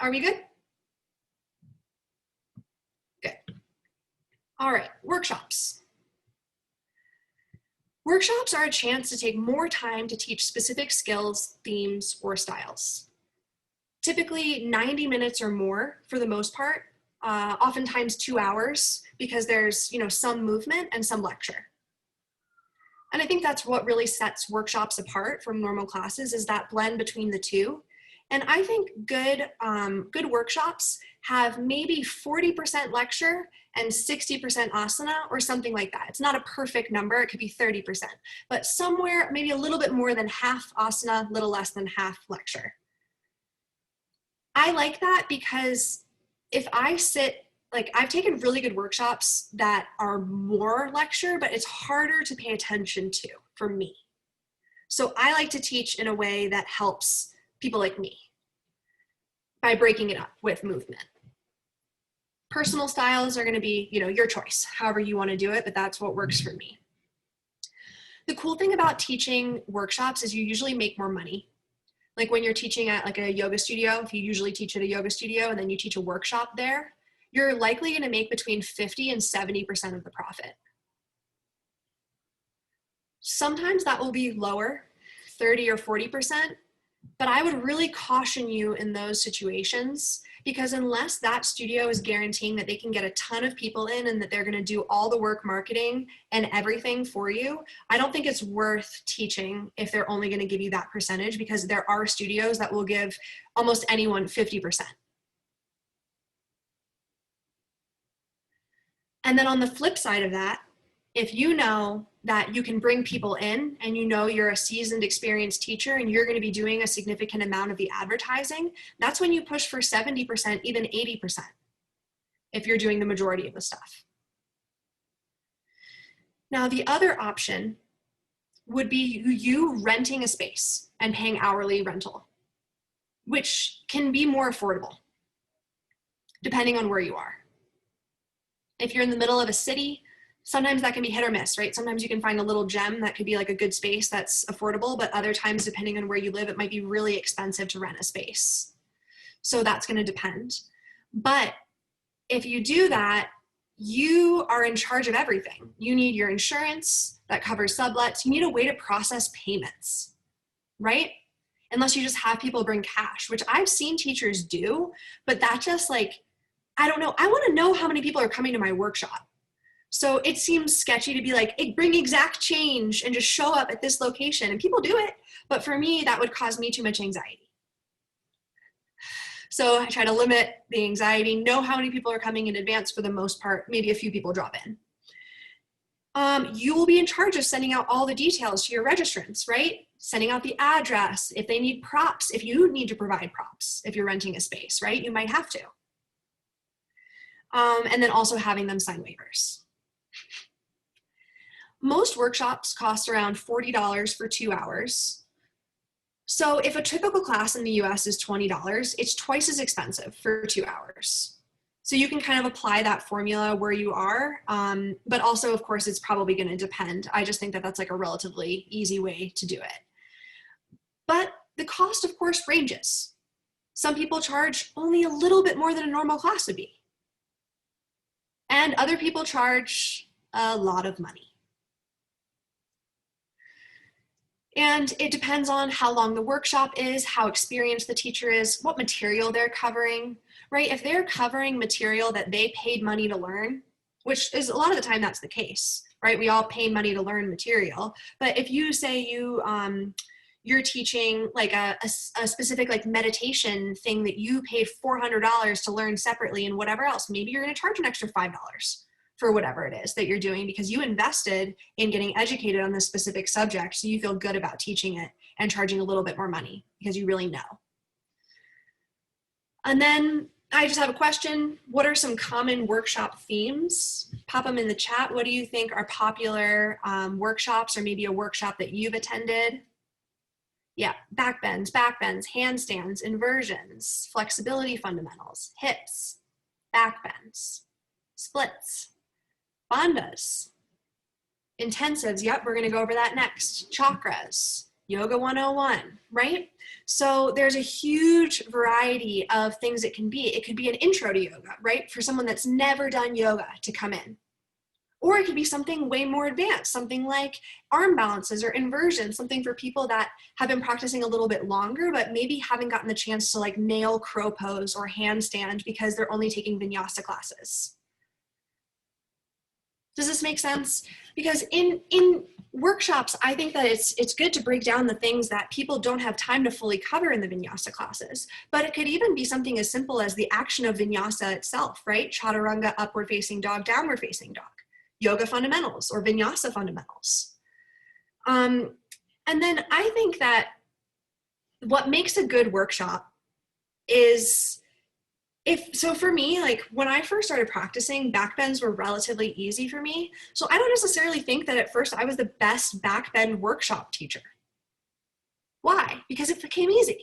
A: Are we good? Good. All right, workshops. Workshops are a chance to take more time to teach specific skills, themes, or styles. Typically 90 minutes or more for the most part, oftentimes 2 hours, because there's some movement and some lecture. And I think that's what really sets workshops apart from normal classes, is that blend between the two. And I think good workshops have maybe 40% lecture and 60% asana or something like that. It's not a perfect number, it could be 30%, but somewhere maybe a little bit more than half asana, a little less than half lecture. I like that because if I sit, I've taken really good workshops that are more lecture, but it's harder to pay attention to for me. So I like to teach in a way that helps people like me by breaking it up with movement. Personal styles are going to be, your choice, however you want to do it, but that's what works for me. The cool thing about teaching workshops is you usually make more money. Like when you're teaching at a yoga studio, if you usually teach at a yoga studio and then you teach a workshop there, you're likely going to make between 50 and 70% of the profit. Sometimes that will be lower, 30 or 40%, but I would really caution you in those situations, because unless that studio is guaranteeing that they can get a ton of people in and that they're going to do all the work marketing and everything for you, I don't think it's worth teaching if they're only going to give you that percentage, because there are studios that will give almost anyone 50%. And then on the flip side of that, if you know that you can bring people in and you're a seasoned, experienced teacher and you're going to be doing a significant amount of the advertising, that's when you push for 70%, even 80%, if you're doing the majority of the stuff. Now, the other option would be you renting a space and paying hourly rental, which can be more affordable depending on where you are. If you're in the middle of a city, sometimes that can be hit or miss, right? Sometimes you can find a little gem that could be like a good space that's affordable, but other times, depending on where you live, it might be really expensive to rent a space. So that's going to depend. But if you do that, you are in charge of everything. You need your insurance that covers sublets. You need a way to process payments, right? Unless you just have people bring cash, which I've seen teachers do, but that just I don't know. I want to know how many people are coming to my workshop. So it seems sketchy to be like, hey, bring exact change and just show up at this location. And people do it. But for me, that would cause me too much anxiety. So I try to limit the anxiety, know how many people are coming in advance for the most part, maybe a few people drop in. You will be in charge of sending out all the details to your registrants, right? Sending out the address, if they need props, if you need to provide props, if you're renting a space, right? You might have to. And then also having them sign waivers. Most workshops cost around $40 for 2 hours. So if a typical class in the US is $20, it's twice as expensive for 2 hours. So you can kind of apply that formula where you are, but also, of course, it's probably going to depend. I just think that that's a relatively easy way to do it. But the cost, of course, ranges. Some people charge only a little bit more than a normal class would be. And other people charge a lot of money. And it depends on how long the workshop is, how experienced the teacher is, what material they're covering, right? If they're covering material that they paid money to learn, which is a lot of the time that's the case, right? We all pay money to learn material. But if you say you're teaching a specific meditation thing that you paid $400 to learn separately and whatever else, maybe you're going to charge an extra $5 for whatever it is that you're doing because you invested in getting educated on this specific subject, so you feel good about teaching it and charging a little bit more money because you really know. And then I just have a question. What are some common workshop themes? Pop them in the chat. What do you think are popular workshops, or maybe a workshop that you've attended? Yeah, back bends, handstands, inversions, flexibility fundamentals, hips, back bends, splits, bandhas, Intensives, yep, we're gonna go over that next. Chakras, Yoga 101, right? So there's a huge variety of things it can be. It could be an intro to yoga, right? For someone that's never done yoga to come in. Or it could be something way more advanced, something like arm balances or inversions, something for people that have been practicing a little bit longer, but maybe haven't gotten the chance to like nail crow pose or handstand because they're only taking vinyasa classes. Does this make sense? Because in workshops, I think that it's good to break down the things that people don't have time to fully cover in the vinyasa classes, but it could even be something as simple as the action of vinyasa itself, right? Chaturanga, upward facing dog, downward facing dog, yoga fundamentals or vinyasa fundamentals. And then I think that what makes a good workshop is so for me, like when I first started practicing, backbends were relatively easy for me. So I don't necessarily think that at first I was the best backbend workshop teacher. Why? Because it became easy.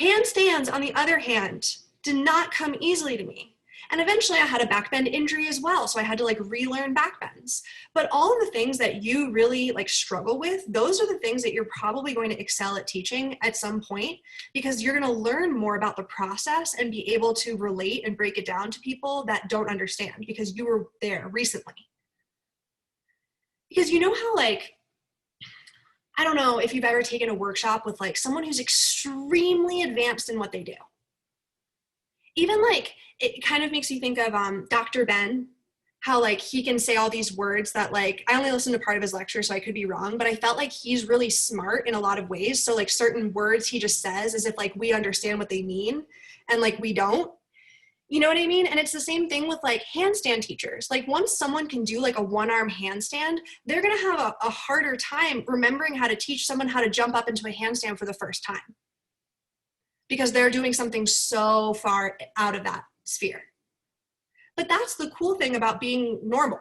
A: Handstands, on the other hand, did not come easily to me. And eventually I had a backbend injury as well. So I had to like relearn backbends. But all of the things that you really like struggle with, those are the things that you're probably going to excel at teaching at some point, because you're going to learn more about the process and be able to relate and break it down to people that don't understand because you were there recently. Because you know how like, I don't know if you've ever taken a workshop with like someone who's extremely advanced in what they do. Even like, it kind of makes you think of Dr. Ben, how like he can say all these words that like, I only listened to part of his lecture, so I could be wrong, but I felt like he's really smart in a lot of ways. So like certain words he just says as if like we understand what they mean and like we don't. You know what I mean? And it's the same thing with like handstand teachers. Like once someone can do like a one-arm handstand, they're gonna have a harder time remembering how to teach someone how to jump up into a handstand for the first time, because they're doing something so far out of that sphere. But that's the cool thing about being normal.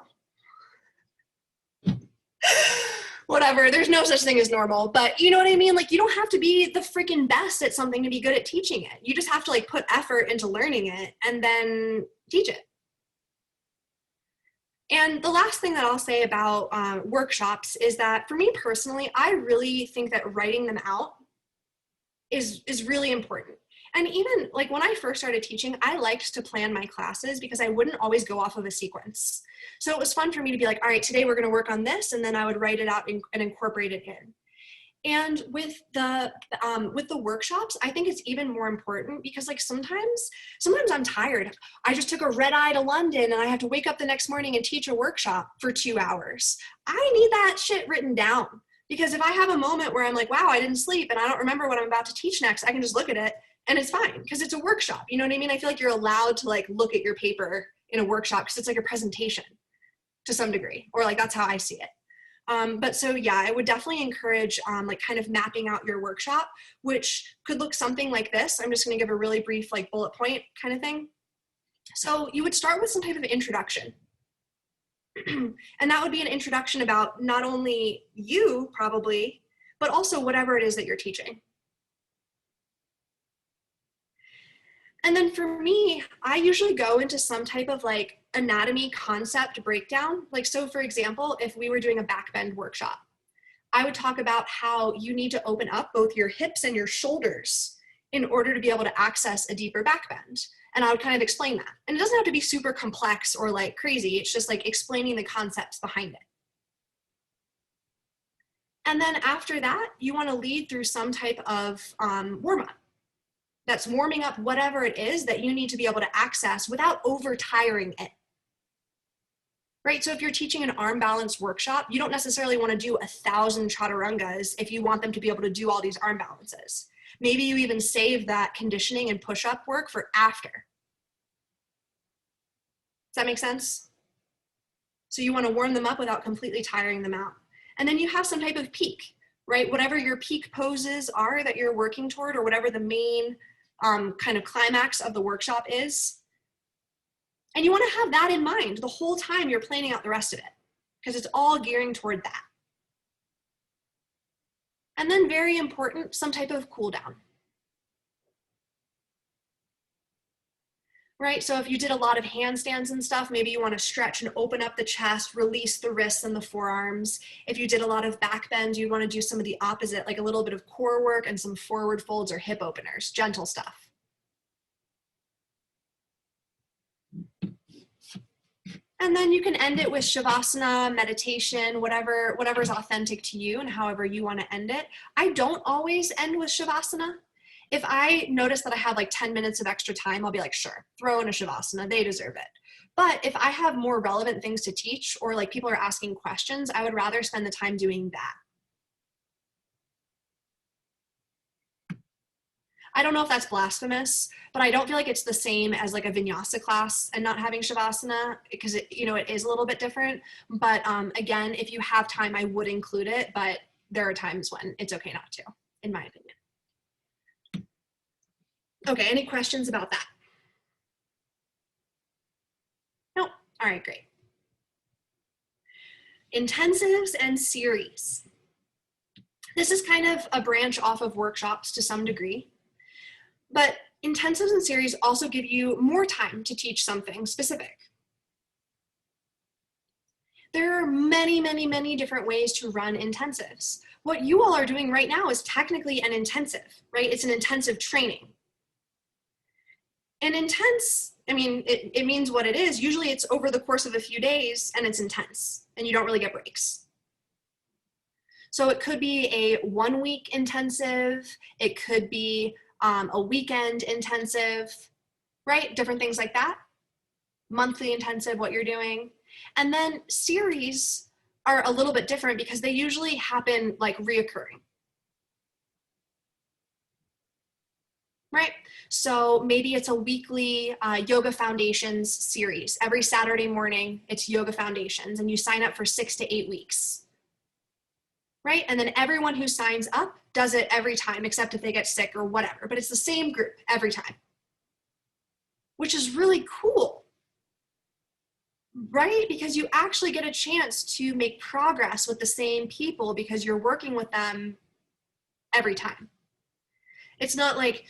A: Whatever, there's no such thing as normal, but you know what I mean? Like you don't have to be the freaking best at something to be good at teaching it. You just have to like put effort into learning it and then teach it. And the last thing that I'll say about workshops is that for me personally, I really think that writing them out is really important. And even like when I first started teaching, I liked to plan my classes because I wouldn't always go off of a sequence. So it was fun for me to be like, all right, today we're going to work on this. And then I would write it out and incorporate it in. And with the workshops, I think it's even more important because like sometimes I'm tired. I just took a red eye to London and I have to wake up the next morning and teach a workshop for 2 hours. I need that shit written down, because if I have a moment where I'm like, wow, I didn't sleep and I don't remember what I'm about to teach next, I can just look at it and it's fine because it's a workshop. You know what I mean? I feel like you're allowed to like look at your paper in a workshop because it's like a presentation to some degree, or like that's how I see it. But so yeah, I would definitely encourage like kind of mapping out your workshop, which could look something like this. I'm just going to give a really brief like bullet point kind of thing. So you would start with some type of introduction. And that would be an introduction about not only you probably, but also whatever it is that you're teaching. And then for me, I usually go into some type of like anatomy concept breakdown. Like, so for example, if we were doing a backbend workshop, I would talk about how you need to open up both your hips and your shoulders in order to be able to access a deeper backbend. And I would kind of explain that. And it doesn't have to be super complex or like crazy. It's just like explaining the concepts behind it. And then after that, you want to lead through some type of warm-up. That's warming up whatever it is that you need to be able to access without over-tiring it. Right? So if you're teaching an arm balance workshop, you don't necessarily want to do 1,000 chaturangas if you want them to be able to do all these arm balances. Maybe you even save that conditioning and push-up work for after. Does that make sense? So you want to warm them up without completely tiring them out. And then you have some type of peak, right? Whatever your peak poses are that you're working toward, or whatever the main kind of climax of the workshop is. And you want to have that in mind the whole time you're planning out the rest of it, because it's all gearing toward that. And then very important, some type of cool down. right? So if you did a lot of handstands and stuff, maybe you want to stretch and open up the chest, release the wrists and the forearms. If you did a lot of back bends, you want to do some of the opposite, like a little bit of core work and some forward folds or hip openers, gentle stuff. And then you can end it with Shavasana, meditation, whatever's authentic to you and however you want to end it. I don't always end with Shavasana. If I notice that I have like 10 minutes of extra time, I'll be like, sure, throw in a Shavasana, they deserve it. But if I have more relevant things to teach or like people are asking questions, I would rather spend the time doing that. I don't know if that's blasphemous, but I don't feel like it's the same as like a vinyasa class and not having Shavasana because it is a little bit different. But again, if you have time, I would include it, but there are times when it's okay not to, in my opinion. Okay, any questions about that? Nope. All right, great. Intensives and series. This is kind of a branch off of workshops to some degree, but intensives and series also give you more time to teach something specific. There are many, many, many different ways to run intensives. What you all are doing right now is technically an intensive, right? It's an intensive training. And intense, I mean, it means what it is. Usually it's over the course of a few days and it's intense and you don't really get breaks. So it could be a 1 week intensive. It could be a weekend intensive, right? Different things like that. Monthly intensive, what you're doing. And then series are a little bit different because they usually happen like reoccurring. Right? So maybe it's a weekly yoga foundations series. Every Saturday morning, it's yoga foundations and you sign up for 6 to 8 weeks. Right? And then everyone who signs up does it every time, except if they get sick or whatever, but it's the same group every time, which is really cool, right? Because you actually get a chance to make progress with the same people because you're working with them every time. It's not like,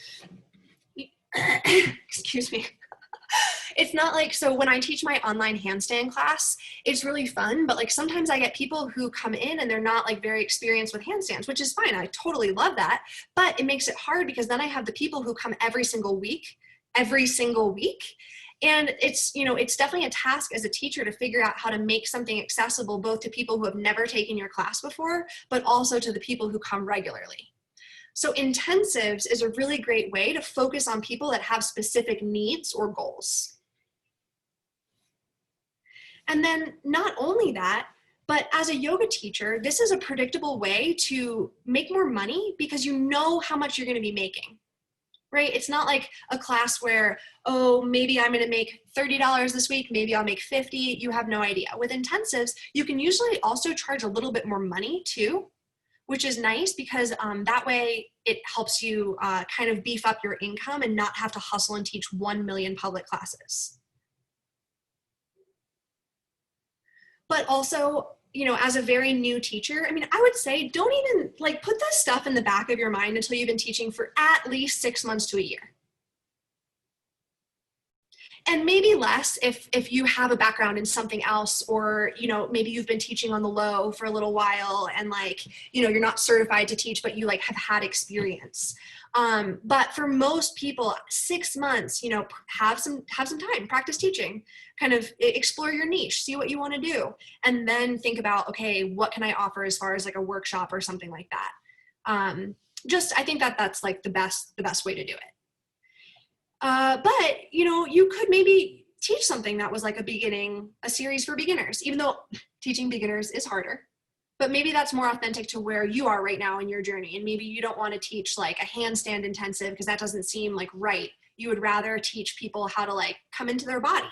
A: excuse me. It's not like, so when I teach my online handstand class, it's really fun, but like sometimes I get people who come in and they're not like very experienced with handstands, which is fine. I totally love that, but it makes it hard because then I have the people who come every single week. And it's, it's definitely a task as a teacher to figure out how to make something accessible both to people who have never taken your class before, but also to the people who come regularly. So intensives is a really great way to focus on people that have specific needs or goals. And then not only that, but as a yoga teacher, this is a predictable way to make more money because you know how much you're going to be making, right? It's not like a class where, oh, maybe I'm going to make $30 this week, maybe I'll make $50. You have no idea. With intensives, you can usually also charge a little bit more money too, which is nice because that way it helps you kind of beef up your income and not have to hustle and teach 1 million public classes. But also, as a very new teacher, I mean, I would say don't even like put this stuff in the back of your mind until you've been teaching for at least 6 months to a year. And maybe less if you have a background in something else, or, maybe you've been teaching on the low for a little while and like, you're not certified to teach, but you like have had experience. But for most people, 6 months, have some time, practice teaching, kind of explore your niche, see what you want to do, and then think about, okay, what can I offer as far as like a workshop or something like that. I think that's like the best way to do it. But, you could maybe teach something that was like a series for beginners, even though teaching beginners is harder. But maybe that's more authentic to where you are right now in your journey. And maybe you don't want to teach like a handstand intensive because that doesn't seem like right. You would rather teach people how to like come into their body,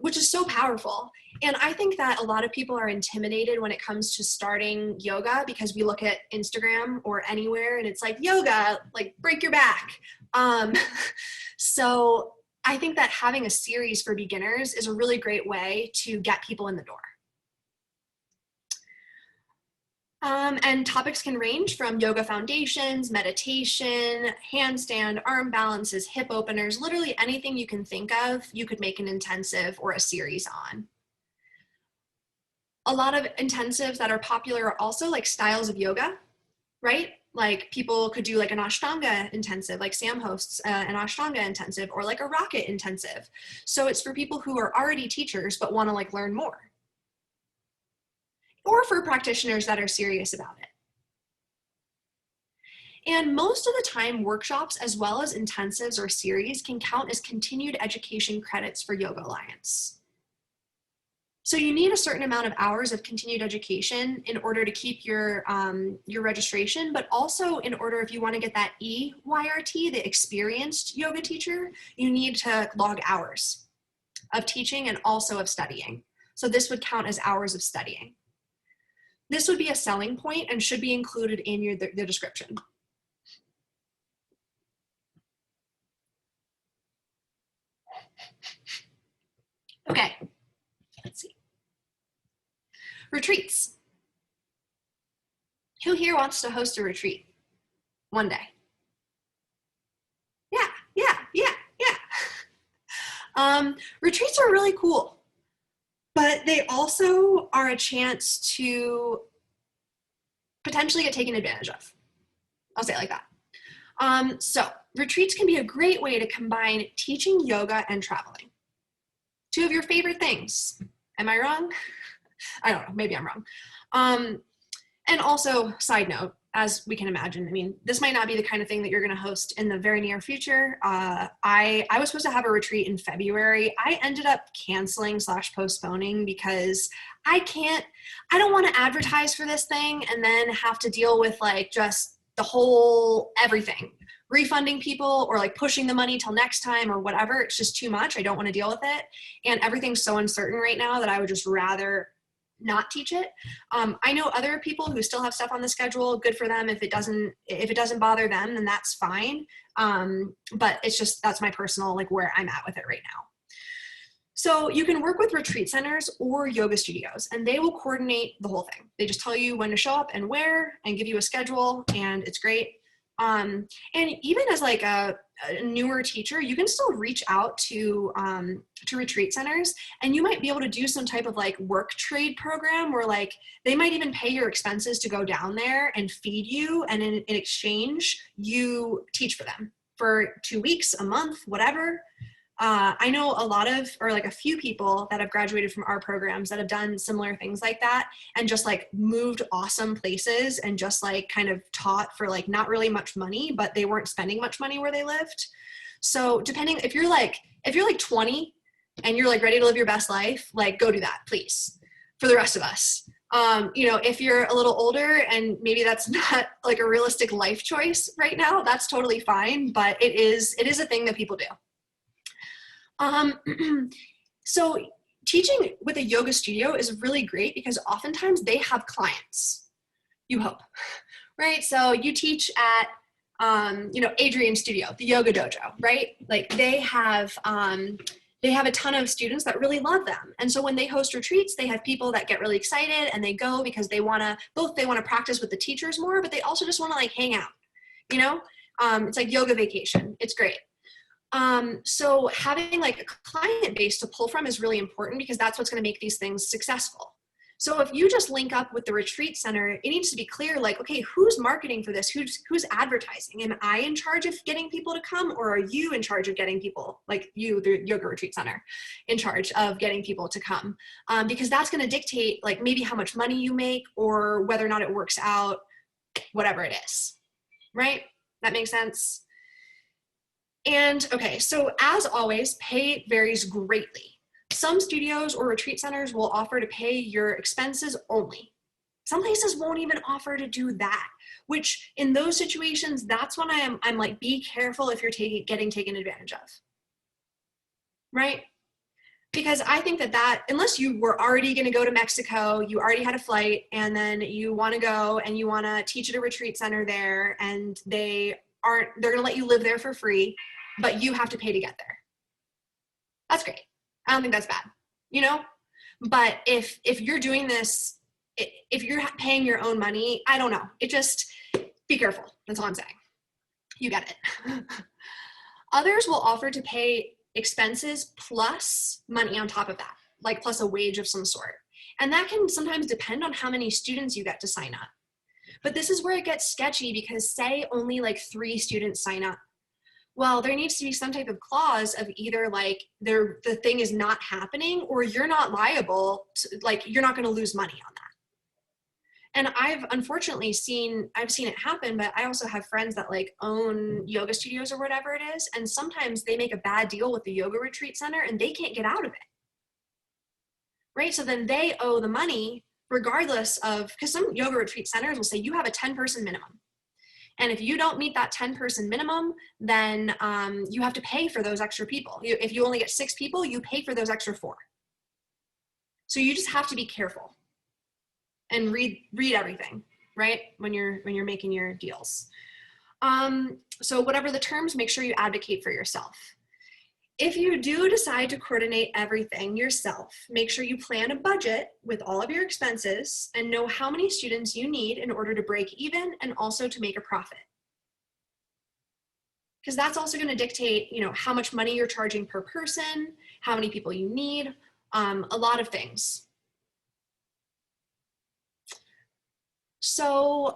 A: which is so powerful. And I think that a lot of people are intimidated when it comes to starting yoga because we look at Instagram or anywhere and it's like yoga, like break your back. So I think that having a series for beginners is a really great way to get people in the door. And topics can range from yoga foundations, meditation, handstand, arm balances, hip openers, literally anything you can think of, you could make an intensive or a series on. A lot of intensives that are popular are also like styles of yoga, right? Like people could do like an Ashtanga intensive, like Sam hosts an Ashtanga intensive, or like a rocket intensive. So it's for people who are already teachers but want to like learn more. Or for practitioners that are serious about it. And most of the time, workshops as well as intensives or series can count as continued education credits for Yoga Alliance. So you need a certain amount of hours of continued education in order to keep your registration, but also in order, if you want to get that EYRT, the experienced yoga teacher, you need to log hours of teaching and also of studying. So this would count as hours of studying. This would be a selling point and should be included in the description. Okay, let's see. Retreats. Who here wants to host a retreat one day? Yeah. Retreats are really cool, but they also are a chance to potentially get taken advantage of. I'll say it like that. So retreats can be a great way to combine teaching yoga and traveling. Two of your favorite things. Am I wrong? I don't know, maybe I'm wrong. And also, side note, as we can imagine, I mean, this might not be the kind of thing that you're going to host in the very near future. I was supposed to have a retreat in February. I ended up canceling / postponing because I don't want to advertise for this thing and then have to deal with like just the whole everything. Refunding people or like pushing the money till next time or whatever. It's just too much. I don't want to deal with it. And everything's so uncertain right now that I would just rather not teach it. I know other people who still have stuff on the schedule. Good for them. If it doesn't bother them, then that's fine. But it's just, that's my personal, like where I'm at with it right now. So you can work with retreat centers or yoga studios, and they will coordinate the whole thing. They just tell you when to show up and where and give you a schedule, and it's great. And even as like a newer teacher, you can still reach out to retreat centers, and you might be able to do some type of like work trade program where like they might even pay your expenses to go down there and feed you, and in exchange you teach for them for 2 weeks, a month, whatever. I know a few people that have graduated from our programs that have done similar things like that and just like moved awesome places and just like kind of taught for like not really much money, but they weren't spending much money where they lived. So depending, if you're like 20 and you're like ready to live your best life, like go do that, please, for the rest of us. If you're a little older and maybe that's not like a realistic life choice right now, that's totally fine, but it is a thing that people do. So teaching with a yoga studio is really great because oftentimes they have clients, you hope, right? So you teach at, Adrian's studio, the yoga dojo, right? Like they have a ton of students that really love them. And so when they host retreats, they have people that get really excited and they go because they want to practice with the teachers more, but they also just want to like hang out, it's like yoga vacation. It's great. So having like a client base to pull from is really important because that's what's going to make these things successful. So if you just link up with the retreat center, it needs to be clear, like, okay, who's marketing for this? Who's advertising? Am I in charge of getting people to come, or are you in charge of getting people, like you, the yoga retreat center, in charge of getting people to come? Because that's going to dictate like maybe how much money you make or whether or not it works out, whatever it is, right? That makes sense? And okay, so as always, pay varies greatly. Some studios or retreat centers will offer to pay your expenses only. Some places won't even offer to do that, which in those situations, that's when I'm like, be careful if you're getting taken advantage of, right? Because I think that unless you were already going to go to Mexico, you already had a flight, and then you want to go and you want to teach at a retreat center there, and they're going to let you live there for free, but you have to pay to get there. That's great. I don't think that's bad, But if you're doing this if you're paying your own money, I don't know. It just, be careful. That's all I'm saying. You get it. Others will offer to pay expenses plus money on top of that, like plus a wage of some sort. And that can sometimes depend on how many students you get to sign up. But this is where it gets sketchy, because say only like 3 students sign up. Well, there needs to be some type of clause of either like the thing is not happening, or you're not liable to, like, you're not going to lose money on that. And I've unfortunately seen it happen, but I also have friends that like own yoga studios or whatever it is. And sometimes they make a bad deal with the yoga retreat center and they can't get out of it. Right? So then they owe the money regardless of, because some yoga retreat centers will say you have a 10-person minimum. And if you don't meet that 10-person minimum, then you have to pay for those extra people. If you only get 6 people, you pay for those extra 4. So you just have to be careful and read everything, right? When you're making your deals. So whatever the terms, make sure you advocate for yourself. If you do decide to coordinate everything yourself, make sure you plan a budget with all of your expenses and know how many students you need in order to break even and also to make a profit. Because that's also going to dictate, how much money you're charging per person, how many people you need, a lot of things. So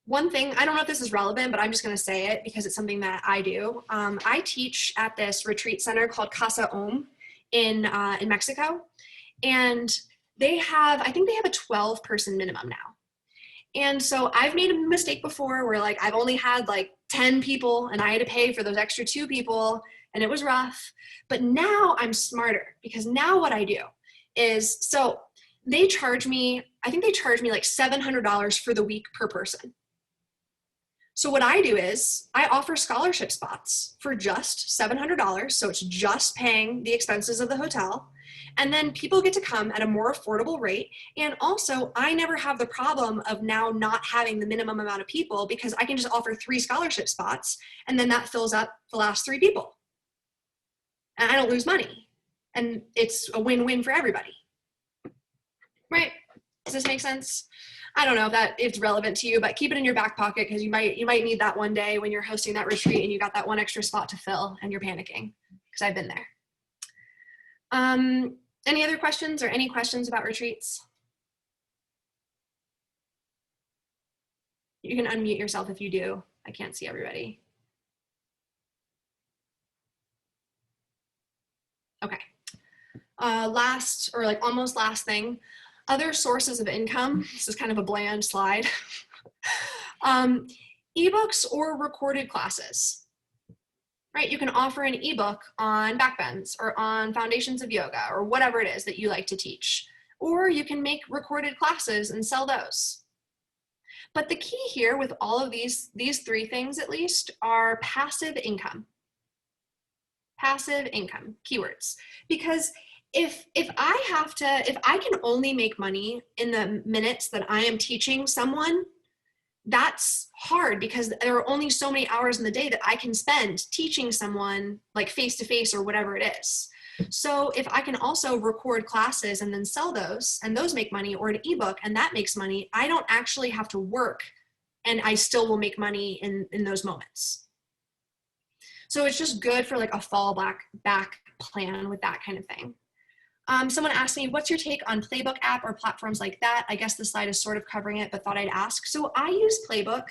A: one thing, I don't know if this is relevant, but I'm just going to say it because it's something that I do. I teach at this retreat center called Calhoun in Mexico, and I think they have a 12-person minimum now. And so I've made a mistake before where like I've only had like 10 people and I had to pay for those extra 2 people, and it was rough. But now I'm smarter, because now what I do is, so they charge me, I think they charge me like $700 for the week per person. So what I do is I offer scholarship spots for just $700. So it's just paying the expenses of the hotel. And then people get to come at a more affordable rate. And also I never have the problem of now not having the minimum amount of people, because I can just offer 3 scholarship spots and then that fills up the last 3 people. And I don't lose money. And it's a win-win for everybody. Right? Does this make sense? I don't know if that it's relevant to you, but keep it in your back pocket, because you might need that one day when you're hosting that retreat and you got that one extra spot to fill and you're panicking, because I've been there. Any other questions or any questions about retreats? You can unmute yourself if you do. I can't see everybody. Okay. Last, or like almost last thing, other sources of income. This is kind of a bland slide. Ebooks or recorded classes, right? You can offer an ebook on backbends or on foundations of yoga or whatever it is that you like to teach. Or you can make recorded classes and sell those. But the key here with all of these 3 things at least are passive income. Passive income, keywords. Because if I can only make money in the minutes that I am teaching someone, that's hard, because there are only so many hours in the day that I can spend teaching someone like face-to-face or whatever it is. So if I can also record classes and then sell those, and those make money, or an ebook and that makes money, I don't actually have to work and I still will make money in those moments. So it's just good for like a fallback plan with that kind of thing. Someone asked me, what's your take on Playbook app or platforms like that? I guess the slide is sort of covering it, but thought I'd ask. So I use Playbook.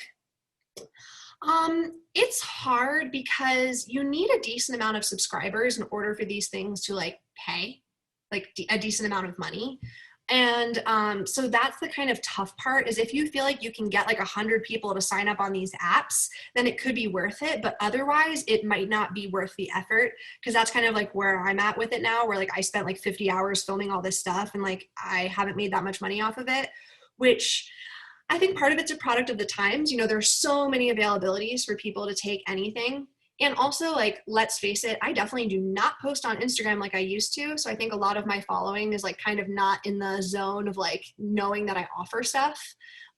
A: It's hard because you need a decent amount of subscribers in order for these things to like pay like a decent amount of money. And so that's the kind of tough part, is if you feel like you can get like 100 people to sign up on these apps, then it could be worth it. But otherwise it might not be worth the effort, because that's kind of like where I'm at with it now, where like I spent like 50 hours filming all this stuff and like I haven't made that much money off of it, which I think part of it's a product of the times. There's so many availabilities for people to take anything. And also, like, let's face it, I definitely do not post on Instagram like I used to. So I think a lot of my following is like kind of not in the zone of like knowing that I offer stuff.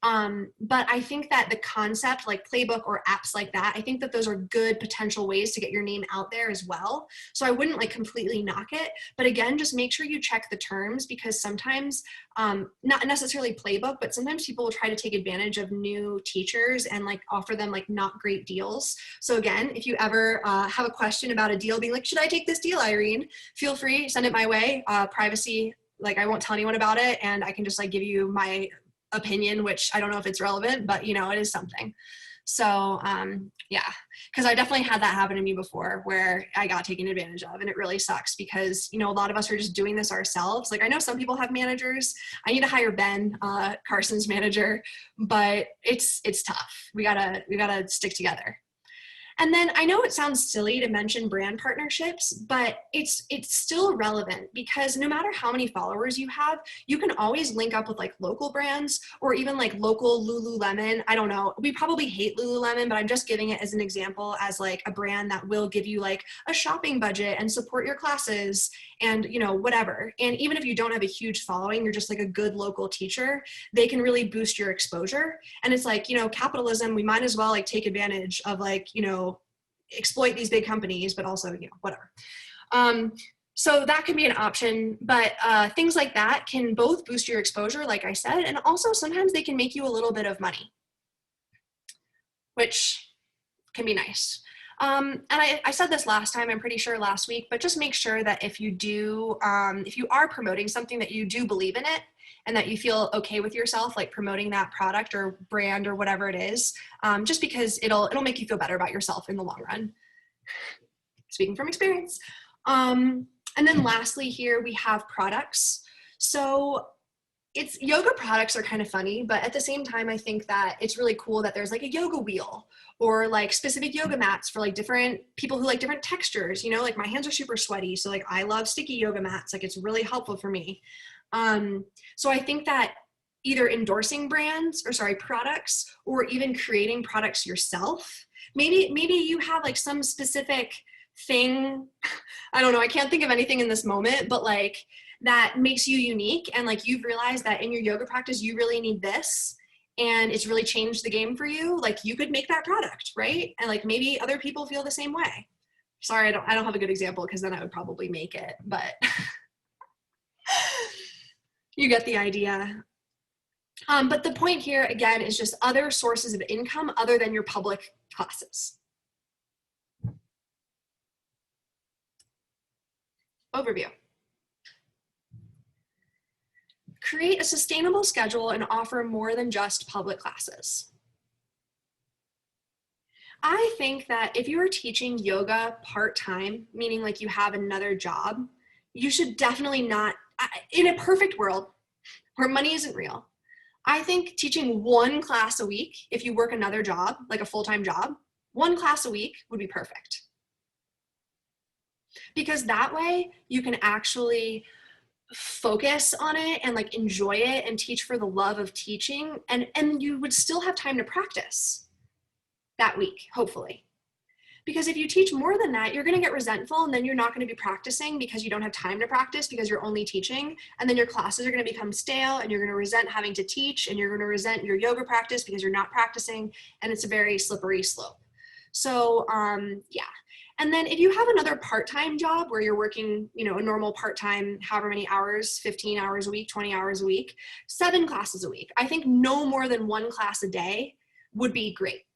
A: But I think that the concept like Playbook or apps like that, I think that those are good potential ways to get your name out there as well. So I wouldn't like completely knock it, but again, just make sure you check the terms, because sometimes, not necessarily Playbook, but sometimes people will try to take advantage of new teachers and like offer them like not great deals. So again, if you ever have a question about a deal, being like, should I take this deal, Irene? Feel free, send it my way. Privacy, like I won't tell anyone about it, and I can just like give you my opinion, which I don't know if it's relevant, but you know, it is something. So yeah, because I definitely had that happen to me before where I got taken advantage of, and it really sucks because, you know, a lot of us are just doing this ourselves. Like I know some people have managers. I need to hire Ben, Carson's manager, but it's tough. We gotta stick together. And then I know it sounds silly to mention brand partnerships, but it's still relevant, because no matter how many followers you have, you can always link up with like local brands or even like local Lululemon. I don't know. We probably hate Lululemon, but I'm just giving it as an example as like a brand that will give you like a shopping budget and support your classes and, you know, whatever. And even if you don't have a huge following, you're just like a good local teacher, they can really boost your exposure. And it's like, you know, capitalism, we might as well like take advantage of like, you know, exploit these big companies, but also, you know, whatever. So that could be an option, but things like that can both boost your exposure, like I said, and also sometimes they can make you a little bit of money, which can be nice. And I said this last time, I'm pretty sure last week, but just make sure that if you do, if you are promoting something, that you do believe in it and that you feel okay with yourself, like promoting that product or brand or whatever it is, just because it'll make you feel better about yourself in the long run. Speaking from experience. And then lastly here, we have products. So yoga products are kind of funny, but at the same time, I think that it's really cool that there's like a yoga wheel or like specific yoga mats for like different people who like different textures, you know, like my hands are super sweaty. So like I love sticky yoga mats. Like it's really helpful for me. So I think that either endorsing products or even creating products yourself, maybe you have like some specific thing. I don't know. I can't think of anything in this moment, but like that makes you unique. And like, you've realized that in your yoga practice, you really need this. And it's really changed the game for you. Like you could make that product, right? And like, maybe other people feel the same way. Sorry, I don't have a good example because then I would probably make it, but you get the idea. But the point here, again, is just other sources of income other than your public classes. Overview. Create a sustainable schedule and offer more than just public classes. I think that if you are teaching yoga part-time, meaning like you have another job, you should definitely not, in a perfect world where money isn't real, I think teaching one class a week, if you work another job, like a full-time job, one class a week would be perfect. Because that way you can actually focus on it and like enjoy it and teach for the love of teaching, and you would still have time to practice that week, hopefully. Because if you teach more than that, you're going to get resentful, and then you're not going to be practicing because you don't have time to practice because you're only teaching, and then your classes are going to become stale, and you're going to resent having to teach, and you're going to resent your yoga practice because you're not practicing, and it's a very slippery slope. So yeah. And then if you have another part-time job where you're working, you know, a normal part-time, however many hours, 15 hours a week, 20 hours a week, 7 classes a week, I think no more than 1 class a day would be great.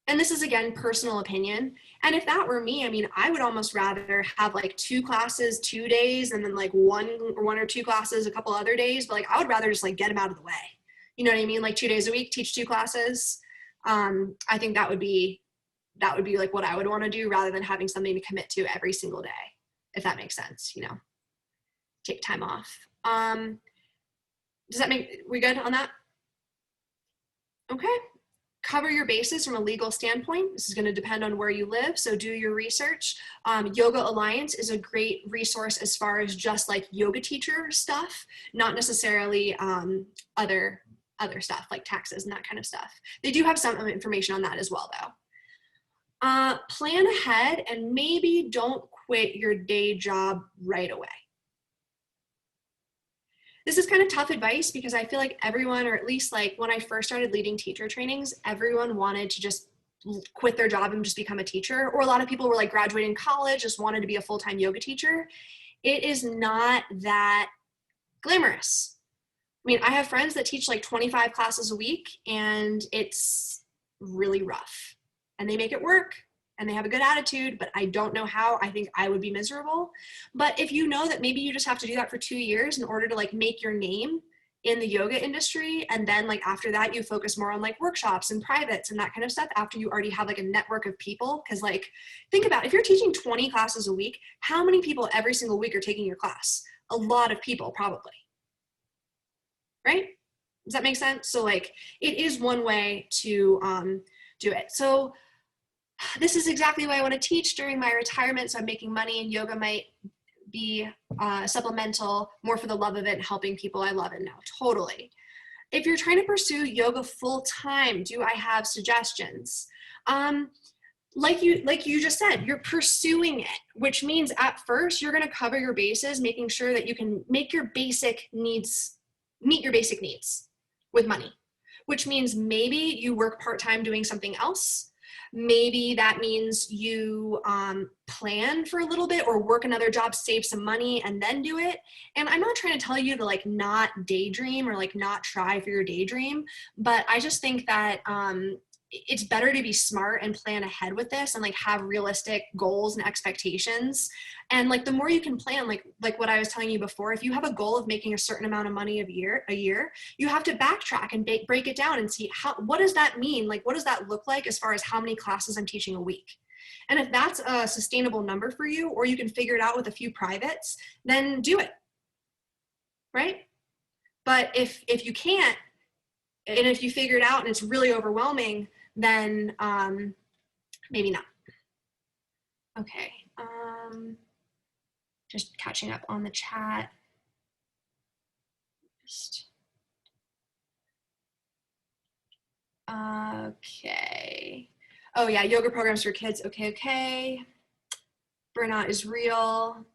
A: And this is, again, personal opinion. And if that were me, I mean, I would almost rather have like 2 classes, 2 days, and then like one or 2 classes, a couple other days. But like, I would rather just like get them out of the way. You know what I mean? Like 2 days a week, teach 2 classes. I think that would be like what I would want to do rather than having something to commit to every single day, if that makes sense, you know, take time off. Does that we good on that? Okay. Cover your bases from a legal standpoint. This is going to depend on where you live, so do your research. Yoga Alliance is a great resource as far as just like yoga teacher stuff, not necessarily other stuff like taxes and that kind of stuff. They do have some information on that as well, though. Plan ahead and maybe don't quit your day job right away. This is kind of tough advice because I feel like everyone, or at least like when I first started leading teacher trainings, everyone wanted to just quit their job and just become a teacher. Or a lot of people were like graduating college, just wanted to be a full-time yoga teacher. It is not that glamorous. I mean, I have friends that teach like 25 classes a week and it's really rough and they make it work and they have a good attitude, but I don't know how. I think I would be miserable. But if you know that maybe you just have to do that for 2 years in order to like make your name in the yoga industry, and then like after that you focus more on like workshops and privates and that kind of stuff after you already have like a network of people. Because like think about, if you're teaching 20 classes a week, how many people every single week are taking your class? A lot of people, probably, right? Does that make sense? So like it is one way to do it. So this is exactly what I want to teach during my retirement. So I'm making money, and yoga might be supplemental, more for the love of it and helping people. I love it now, totally. If you're trying to pursue yoga full time, do I have suggestions? Like you just said, you're pursuing it, which means at first you're going to cover your bases, making sure that you can make your basic needs, meet your basic needs with money, which means maybe you work part-time doing something else. Maybe that means you plan for a little bit or work another job, save some money, and then do it. And I'm not trying to tell you to like not daydream or like not try for your daydream, but I just think that it's better to be smart and plan ahead with this and like have realistic goals and expectations. And like the more you can plan, like what I was telling you before, if you have a goal of making a certain amount of money a year, you have to backtrack and break it down and see what does that mean? Like, what does that look like as far as how many classes I'm teaching a week? And if that's a sustainable number for you, or you can figure it out with a few privates, then do it, right? But if you can't, and if you figure it out and it's really overwhelming, then maybe not. Okay, just catching up on the chat. Okay. Oh yeah, yoga programs for kids. Okay. Burnout is real.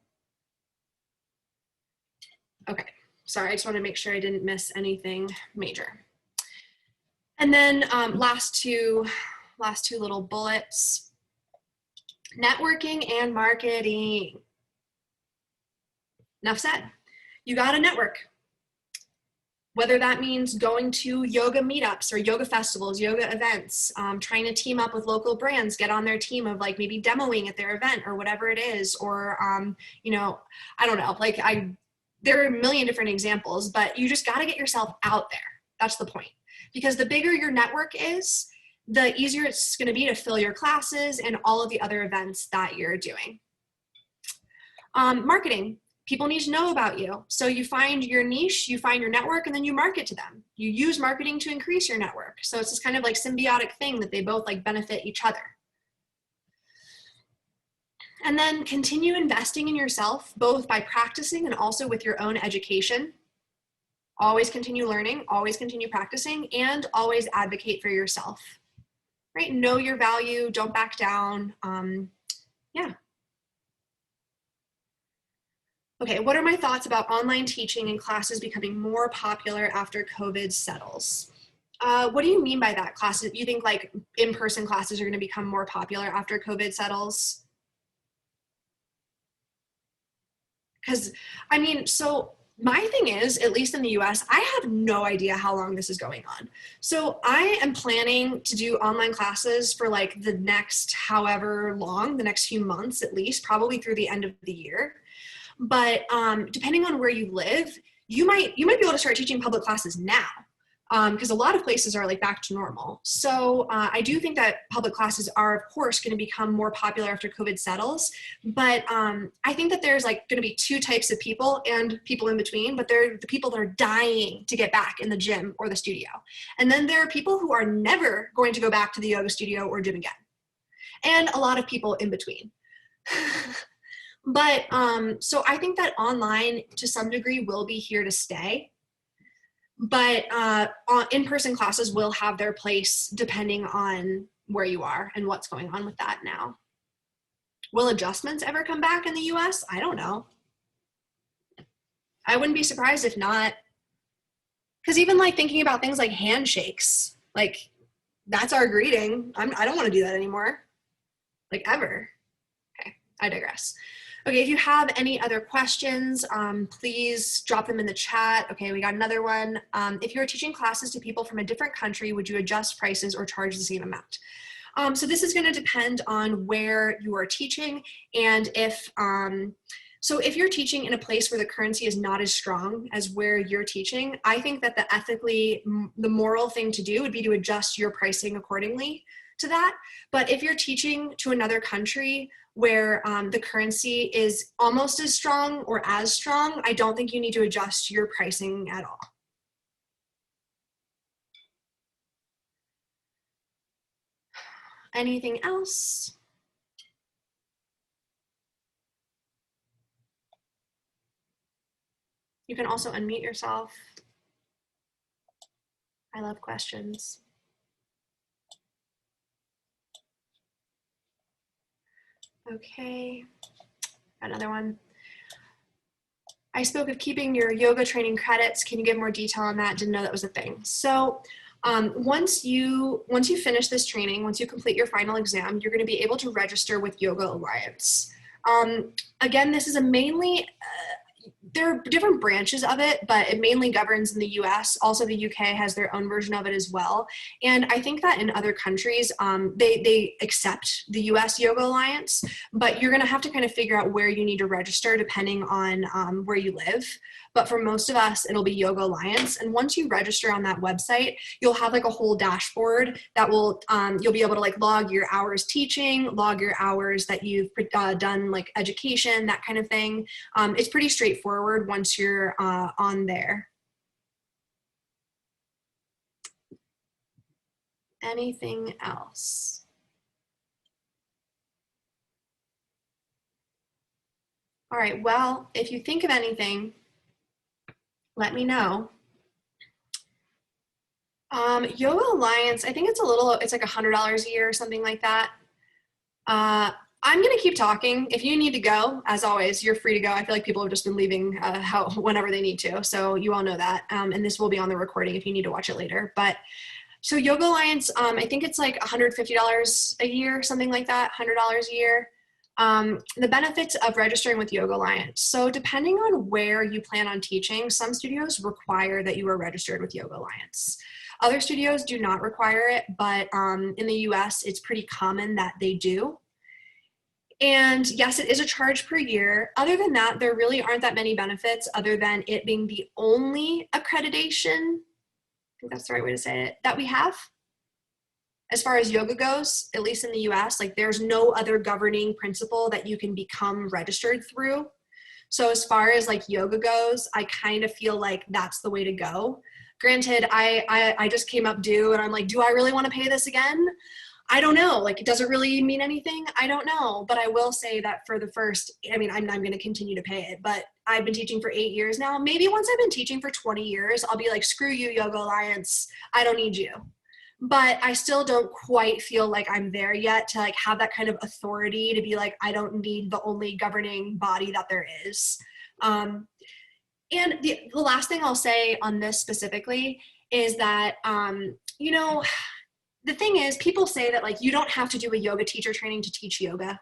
A: Okay, sorry, I just want to make sure I didn't miss anything major. And then last two little bullets, networking and marketing. Enough said. You got to network. Whether that means going to yoga meetups or yoga festivals, yoga events, trying to team up with local brands, get on their team of like maybe demoing at their event or whatever it is, or, you know, I don't know, like there are a million different examples, but you just got to get yourself out there. That's the point. Because the bigger your network is, the easier it's going to be to fill your classes and all of the other events that you're doing. Marketing. People need to know about you. So you find your niche, you find your network, and then you market to them. You use marketing to increase your network. So it's this kind of like symbiotic thing that they both like benefit each other. And then continue investing in yourself, both by practicing and also with your own education. Always continue learning, always continue practicing, and always advocate for yourself, right? Know your value, don't back down. Yeah. Okay, what are my thoughts about online teaching and classes becoming more popular after COVID settles? What do you mean by that? Classes? You think like in-person classes are going to become more popular after COVID settles? Because, I mean, so my thing is, at least in the US, I have no idea how long this is going on. So I am planning to do online classes for like the next however long, the next few months at least, probably through the end of the year. But depending on where you live, you might be able to start teaching public classes now. Because a lot of places are like back to normal. So I do think that public classes are, of course, going to become more popular after COVID settles. But I think that there's like going to be two types of people and people in between, but they're the people that are dying to get back in the gym or the studio. And then there are people who are never going to go back to the yoga studio or gym again. And a lot of people in between. But so I think that online to some degree will be here to stay. But in-person classes will have their place depending on where you are and what's going on with that now. Will adjustments ever come back in the US? I don't know. I wouldn't be surprised if not. Because even like thinking about things like handshakes, like that's our greeting. I don't want to do that anymore, like ever. Okay, I digress. Okay, if you have any other questions, please drop them in the chat. Okay, we got another one. If you're teaching classes to people from a different country, would you adjust prices or charge the same amount? So this is going to depend on where you are teaching, and if so if you're teaching in a place where the currency is not as strong as where you're teaching, I think that the moral thing to do would be to adjust your pricing accordingly to that. But if you're teaching to another country where the currency is almost as strong or as strong, I don't think you need to adjust your pricing at all. Anything else? You can also unmute yourself. I love questions. Okay, another one. I spoke of keeping your yoga training credits. Can you give more detail on that? Didn't know that was a thing. So once you finish this training, once you complete your final exam, you're going to be able to register with Yoga Alliance. Again, this is a mainly, there are different branches of it, but it mainly governs in the US. Also, the UK has their own version of it as well. And I think that in other countries, they accept the US Yoga Alliance, but you're gonna have to kind of figure out where you need to register depending on where you live. But for most of us, it'll be Yoga Alliance. And once you register on that website, you'll have like a whole dashboard that will, you'll be able to like log your hours teaching, log your hours that you've done like education, that kind of thing. It's pretty straightforward once you're on there. Anything else? All right, well, if you think of anything, let me know. Yoga Alliance, I think it's like $100 a year or something like that. I'm gonna keep talking. If you need to go, as always, you're free to go. I feel like people have just been leaving whenever they need to, so you all know that. And this will be on the recording if you need to watch it later. But so Yoga Alliance, I think it's like $150 a year, something like that, $100 a year. The benefits of registering with Yoga Alliance. So depending on where you plan on teaching, some studios require that you are registered with Yoga Alliance. Other studios do not require it, but in the US, it's pretty common that they do. And yes, it is a charge per year. Other than that, there really aren't that many benefits other than it being the only accreditation, I think that's the right way to say it, that we have. As far as yoga goes, at least in the US, like there's no other governing principle that you can become registered through. So as far as like yoga goes, I kind of feel like that's the way to go. Granted, I just came up due and I'm like, do I really want to pay this again? I don't know. Like, does it really mean anything? I don't know. But I will say that for the first, I mean, I'm going to continue to pay it, but I've been teaching for 8 years now. Maybe once I've been teaching for 20 years, I'll be like, screw you, Yoga Alliance. I don't need you. But I still don't quite feel like I'm there yet to like have that kind of authority to be like, I don't need the only governing body that there is. And the last thing I'll say on this specifically is that, you know, the thing is, people say that like you don't have to do a yoga teacher training to teach yoga,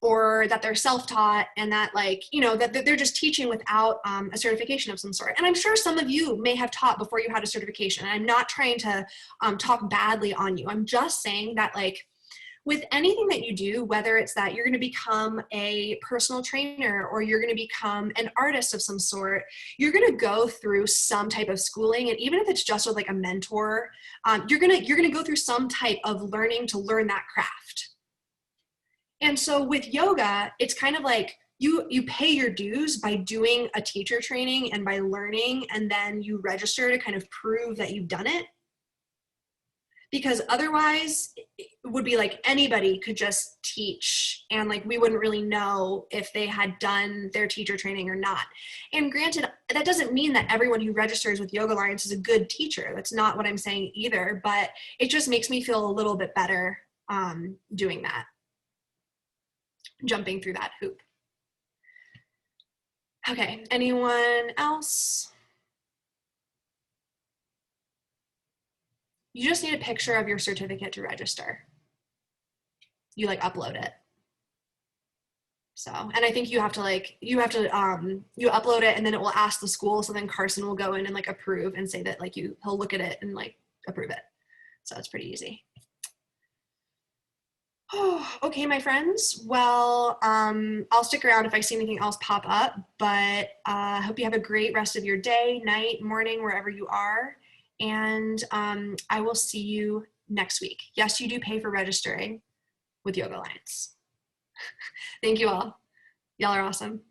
A: or that they're self-taught and that like, you know, that they're just teaching without a certification of some sort. And I'm sure some of you may have taught before you had a certification. And I'm not trying to talk badly on you. I'm just saying that like with anything that you do, whether it's that you're going to become a personal trainer or you're going to become an artist of some sort, you're going to go through some type of schooling. And even if it's just with like a mentor, you're going to go through some type of learning to learn that craft. And so with yoga, it's kind of like you pay your dues by doing a teacher training and by learning, and then you register to kind of prove that you've done it. Because otherwise it would be like anybody could just teach and like we wouldn't really know if they had done their teacher training or not. And granted, that doesn't mean that everyone who registers with Yoga Alliance is a good teacher. That's not what I'm saying either, but it just makes me feel a little bit better doing that, jumping through that hoop. Okay, anyone else? You just need a picture of your certificate to register. You like upload it. So, and I think you upload it and then it will ask the school. So then Carson will go in and like approve and say that like he'll look at it and like approve it. So it's pretty easy. Oh, okay, my friends. Well, I'll stick around if I see anything else pop up, but I hope you have a great rest of your day, night, morning, wherever you are. And I will see you next week. Yes, you do pay for registering with Yoga Alliance. Thank you all. Y'all are awesome.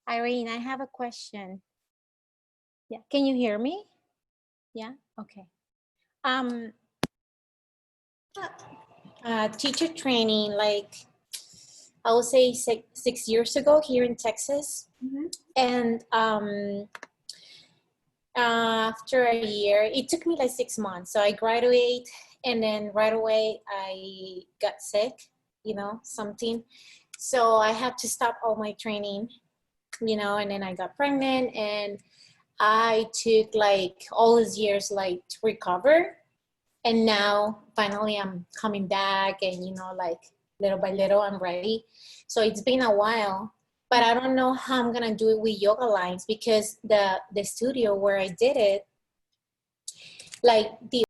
D: Irene, I have a question. Yeah, can you hear me? Yeah, okay. Teacher training, like I would say 6 years ago here in Texas.
A: Mm-hmm.
D: And after a year, it took me like 6 months. So I graduated and then right away I got sick, something. So I had to stop all my training, and then I got pregnant and I took like all these years like to recover. And now finally I'm coming back and, like little by little I'm ready. So it's been a while, but I don't know how I'm going to do it with Yoga Lines because the studio where I did it, like the